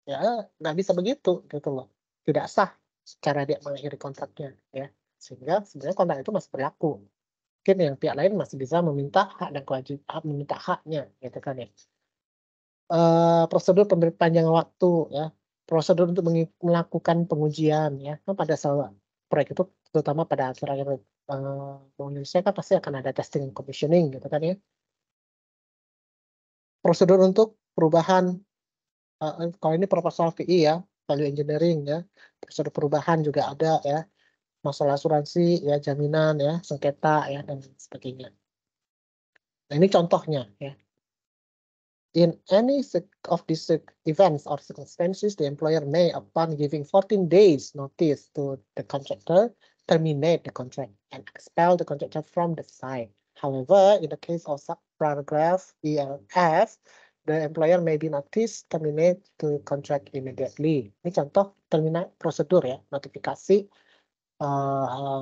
Ya nggak bisa begitu gitu loh, tidak sah secara dia mengakhiri kontraknya ya, sehingga sebenarnya kontrak itu masih berlaku. Mungkin yang pihak lain masih bisa meminta hak dan kewajiban, meminta haknya gitu kan ya. prosedur perpanjangan waktu ya, prosedur untuk melakukan pengujian ya. Kan pada saat proyek itu terutama pada akhir-akhir Bank Indonesia kan pasti akan ada testing and commissioning gitu kan ya. Prosedur untuk perubahan kalau ini proposal VI ya, value engineering ya, prosedur perubahan juga ada ya, masalah asuransi ya, jaminan ya, sengketa ya dan sebagainya. Nah ini contohnya ya. In any of these events or circumstances, the employer may, upon giving 14 days notice to the contractor, terminate the contract and expel the contractor from the site. However, in the case of subparagraph E and F, the employer may be noticed terminate the contract immediately. Ini contoh terminate prosedur ya, notifikasi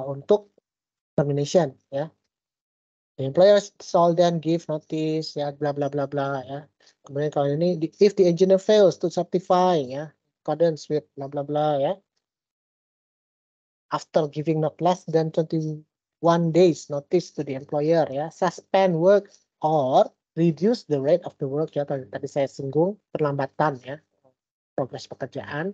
untuk termination ya. The employer shall then give notice ya, bla bla bla bla ya. Kemudian kalau ini if the engineer fails to certify ya, accordance with bla bla bla ya. After giving not less than 21 days notice to the employer ya, suspend work or reduce the rate of the work ya, tadi saya singgung perlambatan ya, progres pekerjaan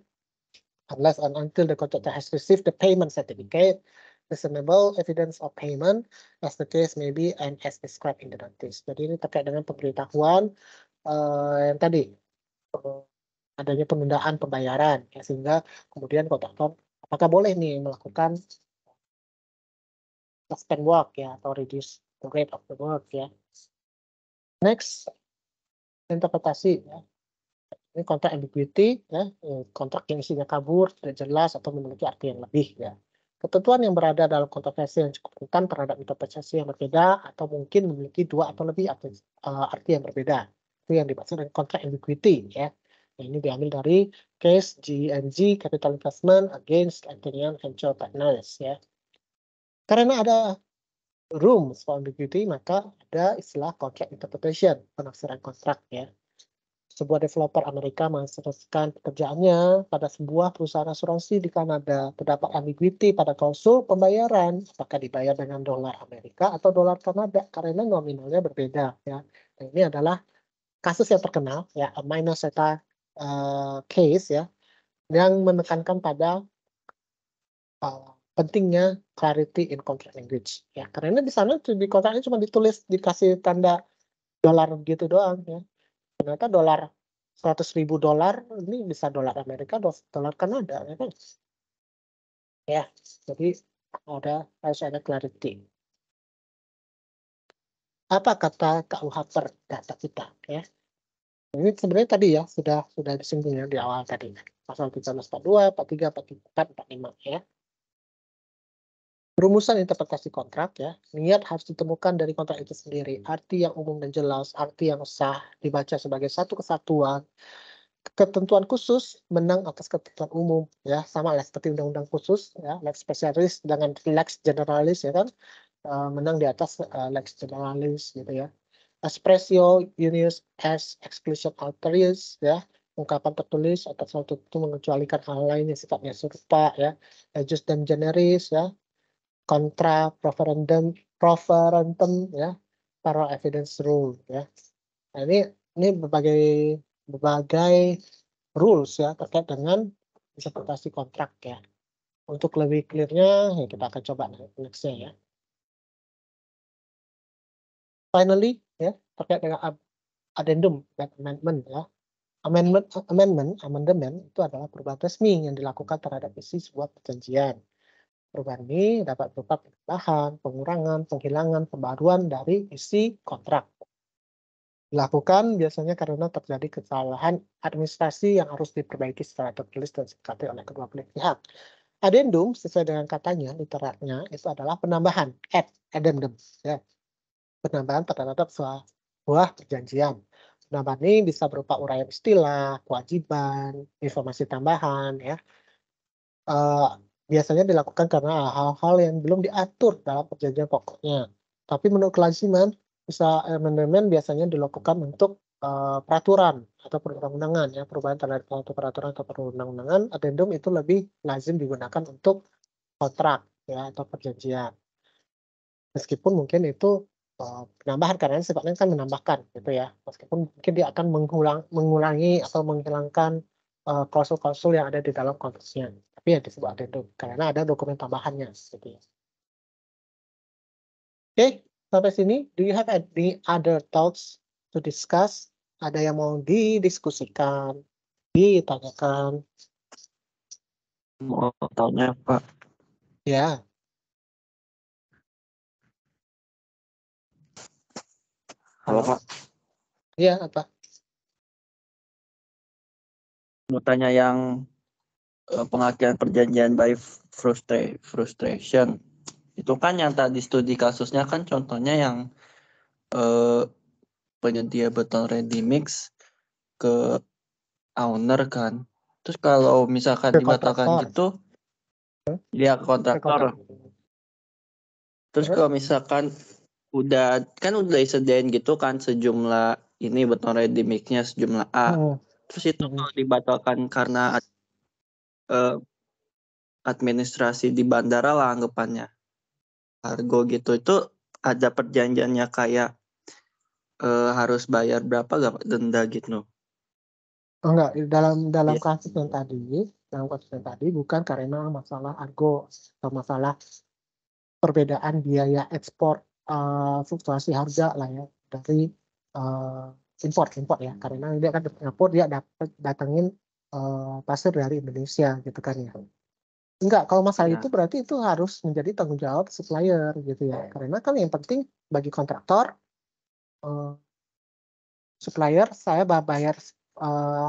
unless and until the contractor has received the payment certificate, reasonable evidence of payment as the case may be and as described in the notice. Jadi ini terkait dengan pemberitahuan yang tadi adanya penundaan pembayaran ya, sehingga kemudian kontraktor apakah boleh nih melakukan suspend work ya atau reduce the rate of the work ya. Next, interpretasi ya. Ini kontrak ambiguity ya, kontrak yang isinya kabur, tidak jelas atau memiliki arti yang lebih ya. Ketentuan yang berada dalam kontroversi yang cukup rentan terhadap interpretasi yang berbeda atau mungkin memiliki dua atau lebih arti yang berbeda. Itu yang dimaksud dengan kontrak ambiguity ya. Nah, ini diambil dari case GNG Capital Investment against Anthony Venture Partners ya. Karena ada rooms for ambiguity, maka ada istilah contract interpretation, penafsiran kontrak ya. Sebuah developer Amerika menginstruksikan pekerjaannya pada sebuah perusahaan asuransi di Kanada. Terdapat ambiguity pada klausul pembayaran, apakah dibayar dengan dolar Amerika atau dolar Kanada karena nominalnya berbeda. Ya. Dan ini adalah kasus yang terkenal, ya, a minor theta case, ya, yang menekankan pada pentingnya clarity in contract language. Ya, karena di sana di kontraknya cuma ditulis dikasih tanda dolar gitu doang, ya. Ternyata dolar 100.000 dolar ini bisa dolar Amerika, dolar Kanada, ya kan? Ya, jadi harus ada clarity. Apa kata KUH Perdata kita, ya? Ini sebenarnya tadi ya sudah disinggung ya di awal tadi. Pasal 1342, 43, 44, 45 ya. Rumusan interpretasi kontrak ya, niat harus ditemukan dari kontrak itu sendiri. Arti yang umum dan jelas, arti yang sah, dibaca sebagai satu kesatuan. Ketentuan khusus menang atas ketentuan umum ya, sama lah seperti undang-undang khusus ya, lex specialis dengan lex generalis ya kan, menang di atas lex generalis gitu ya. Expressio unius as exclusion alterius ya, ungkapan tertulis atau suatu itu mengecualikan hal lain yang sifatnya serupa ya. Jus dem generis ya, contra proferendum ya, para evidence rule ya. Nah, ini berbagai rules ya terkait dengan interpretasi kontrak ya. Untuk lebih clear-nya ya kita akan coba next-nya ya. Finally ya, terkait dengan addendum dan amendment ya. Amendment itu adalah perubahan resmi yang dilakukan terhadap isi sebuah perjanjian. Perubahan ini dapat berupa penambahan, pengurangan, penghilangan, pembaruan dari isi kontrak. Dilakukan biasanya karena terjadi kesalahan administrasi yang harus diperbaiki secara tertulis dan disepakati oleh kedua belah pihak. Addendum sesuai dengan katanya, literatnya itu adalah penambahan, addendum, ya. Penambahan terhadap sebuah perjanjian. Penambahan ini bisa berupa uraian istilah, kewajiban, informasi tambahan, ya. Biasanya dilakukan karena hal-hal yang belum diatur dalam perjanjian pokoknya. Tapi menurut kelaziman, amandemen biasanya dilakukan untuk peraturan atau perundang-undangan ya, perubahan terhadap peraturan atau perundang-undangan. Addendum itu lebih lazim digunakan untuk kontrak ya atau perjanjian. Meskipun mungkin itu penambahan karena sifatnya kan menambahkan gitu ya. Meskipun mungkin dia akan mengulangi atau menghilangkan klausul-klausul yang ada di dalam konteksnya. Tapi ya disebut addendum karena ada dokumen tambahannya gitu ya. Oke, sampai sini do you have any other thoughts to discuss? Ada yang mau didiskusikan, ditanyakan? Mau tanya Pak. Ya, Halo Pak. iya apa? Mau tanya yang pengakian perjanjian by frustration. Itu kan yang tadi studi kasusnya kan contohnya yang penyedia beton ready mix ke owner kan. Terus kalau misalkan Ke dibatalkan kontraktor. gitu, dia Ke kontraktor. Terus kalau misalkan udah disediain gitu kan sejumlah ini beton ready mix-nya sejumlah A. Terus itu kalau dibatalkan karena administrasi di bandara lah anggapannya. Kargo gitu itu ada perjanjiannya kayak harus bayar berapa gak Pak denda gitu? Enggak, dalam Iya. kasus yang tadi bukan karena masalah argo atau masalah perbedaan biaya ekspor fluktuasi harga lah ya dari import ya karena dia kan dari Singapura dia datangin pasir dari Indonesia gitu kan ya. Enggak, kalau masalah Ya. itu berarti itu harus menjadi tanggung jawab supplier gitu ya. Karena kan yang penting bagi kontraktor supplier saya bayar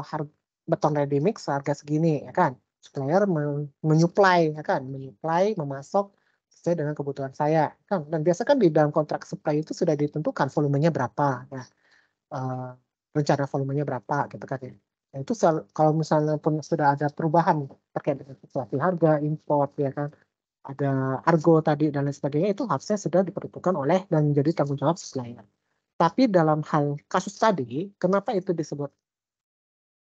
harga beton ready mix harga segini ya kan. Supplier menyuplai ya kan, memasok sesuai dengan kebutuhan saya kan. Dan biasa kan di dalam kontrak supply itu sudah ditentukan volumenya berapa ya. Rencana volumenya berapa gitu kan ya. Nah, itu kalau misalnya pun sudah ada perubahan terkait dengan fluktuasi harga, import ya kan, ada argo tadi dan lain sebagainya itu harusnya sudah diperhitungkan oleh dan menjadi tanggung jawab supplier. Tapi dalam hal kasus tadi, kenapa itu disebut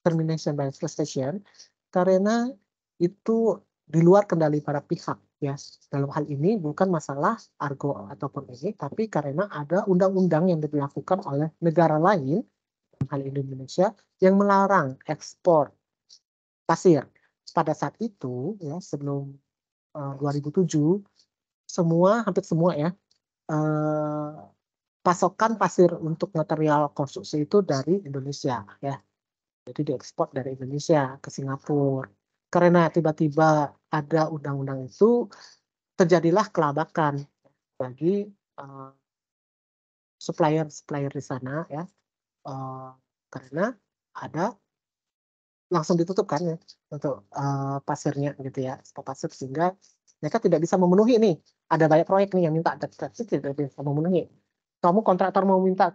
termination by frustration? Karena itu di luar kendali para pihak ya. Dalam hal ini bukan masalah argo ataupun ini, tapi karena ada undang-undang yang dilakukan oleh negara lain, dalam hal Indonesia, yang melarang ekspor pasir. Pada saat itu ya sebelum 2007 hampir semua ya pasokan pasir untuk material konstruksi itu dari Indonesia ya. Jadi diekspor dari Indonesia ke Singapura. Karena tiba-tiba ada undang-undang itu terjadilah kelabakan bagi supplier di sana ya. Karena ada langsung ditutup kan ya untuk pasirnya gitu ya, stok pasir sehingga mereka tidak bisa memenuhi nih. Ada banyak proyek nih yang minta tapi tidak bisa memenuhi. Kamu kontraktor mau minta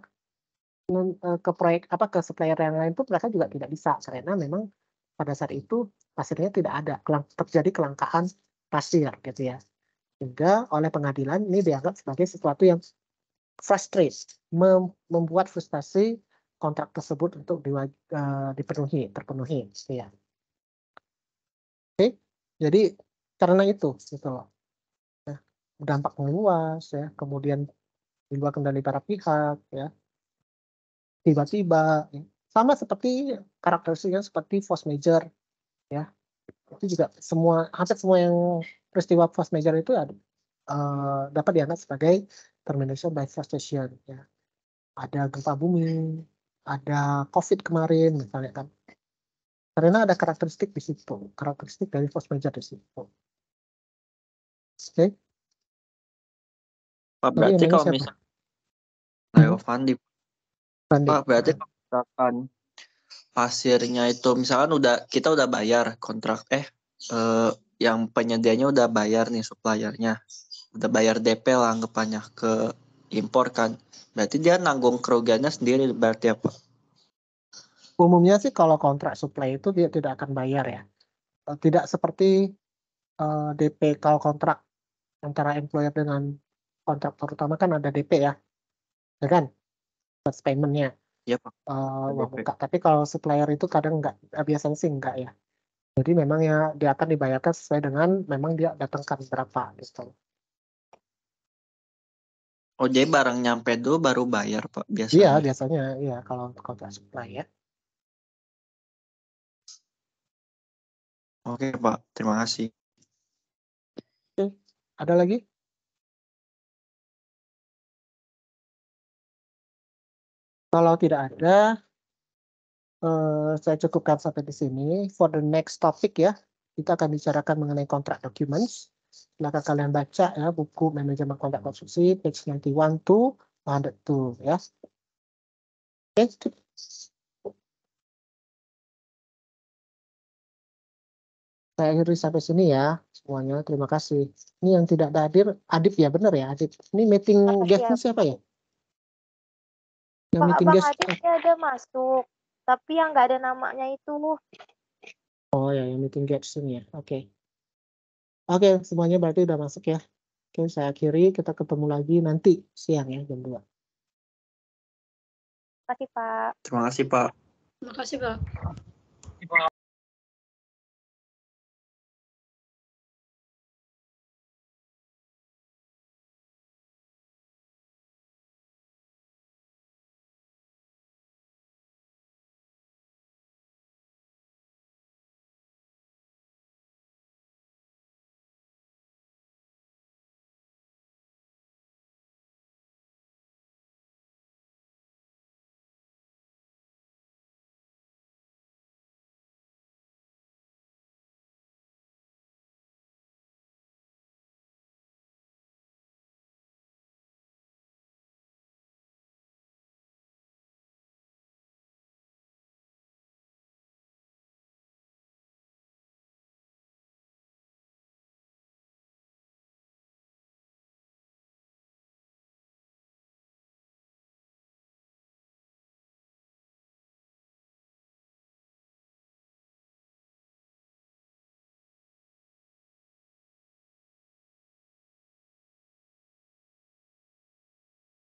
ke proyek ke supplier yang lain pun mereka juga tidak bisa karena memang pada saat itu pasirnya tidak ada, terjadi kelangkaan pasir gitu ya. Sehingga oleh pengadilan ini dianggap sebagai sesuatu yang frustrate, membuat frustasi kontrak tersebut untuk terpenuhi gitu ya. Oke, jadi karena itu gitu loh. Nah, dampak meluas ya, kemudian di luar kendali para pihak ya. Tiba-tiba ya. Sama seperti karakteristiknya seperti force major ya. Itu juga hampir semua yang peristiwa force major itu dapat dianggap sebagai termination by frustration ya. Ada gempa bumi, ada COVID kemarin misalnya kan. Karena ada karakteristik di situ, karakteristik dari force major di situ. Oke. Pak, berarti kalau misalkan Leo Fandi. Pak, berarti kalau misalkan pasirnya itu misalkan kita udah bayar kontrak yang penyedianya udah bayar nih suppliernya. Udah bayar DP lah anggapannya ke impor kan. Berarti dia nanggung kerugiannya sendiri berarti apa? Umumnya sih kalau kontrak supply itu dia tidak akan bayar ya. Tidak seperti DP kalau kontrak antara employer dengan kontraktor utama kan ada DP ya kan? First payment-nya. Iya Pak. Tapi kalau supplier itu kadang enggak, biasanya sih enggak ya. Jadi memang ya dia akan dibayarkan sesuai dengan memang dia datangkan berapa gitu. Oh, jadi barang nyampe dulu baru bayar, Pak, Iya, biasanya. biasanya iya kalau untuk kontrak supply ya. Oke, Pak. Terima kasih. Ada lagi? Kalau tidak ada, saya cukupkan sampai di sini. For the next topic ya, kita akan bicarakan mengenai kontrak documents. Silakan kalian baca ya buku manajemen kontrak konstruksi page 91 to 102 ya. Oke. Saya akhiri sampai sini ya semuanya. Terima kasih. Ini yang tidak hadir, Adib ya, benar ya Adib. Ini meeting Makasih guestnya ya. siapa ya? Yang Pak, meeting Bang guest. Adit dia ada masuk, tapi yang nggak ada namanya itu. Oh ya, yang meeting guest ini ya. Oke. Oke, semuanya berarti udah masuk ya. Oke, saya akhiri. Kita ketemu lagi nanti siang ya, jam 2. Makasih, Pak. Terima kasih, Pak. Terima kasih, Pak.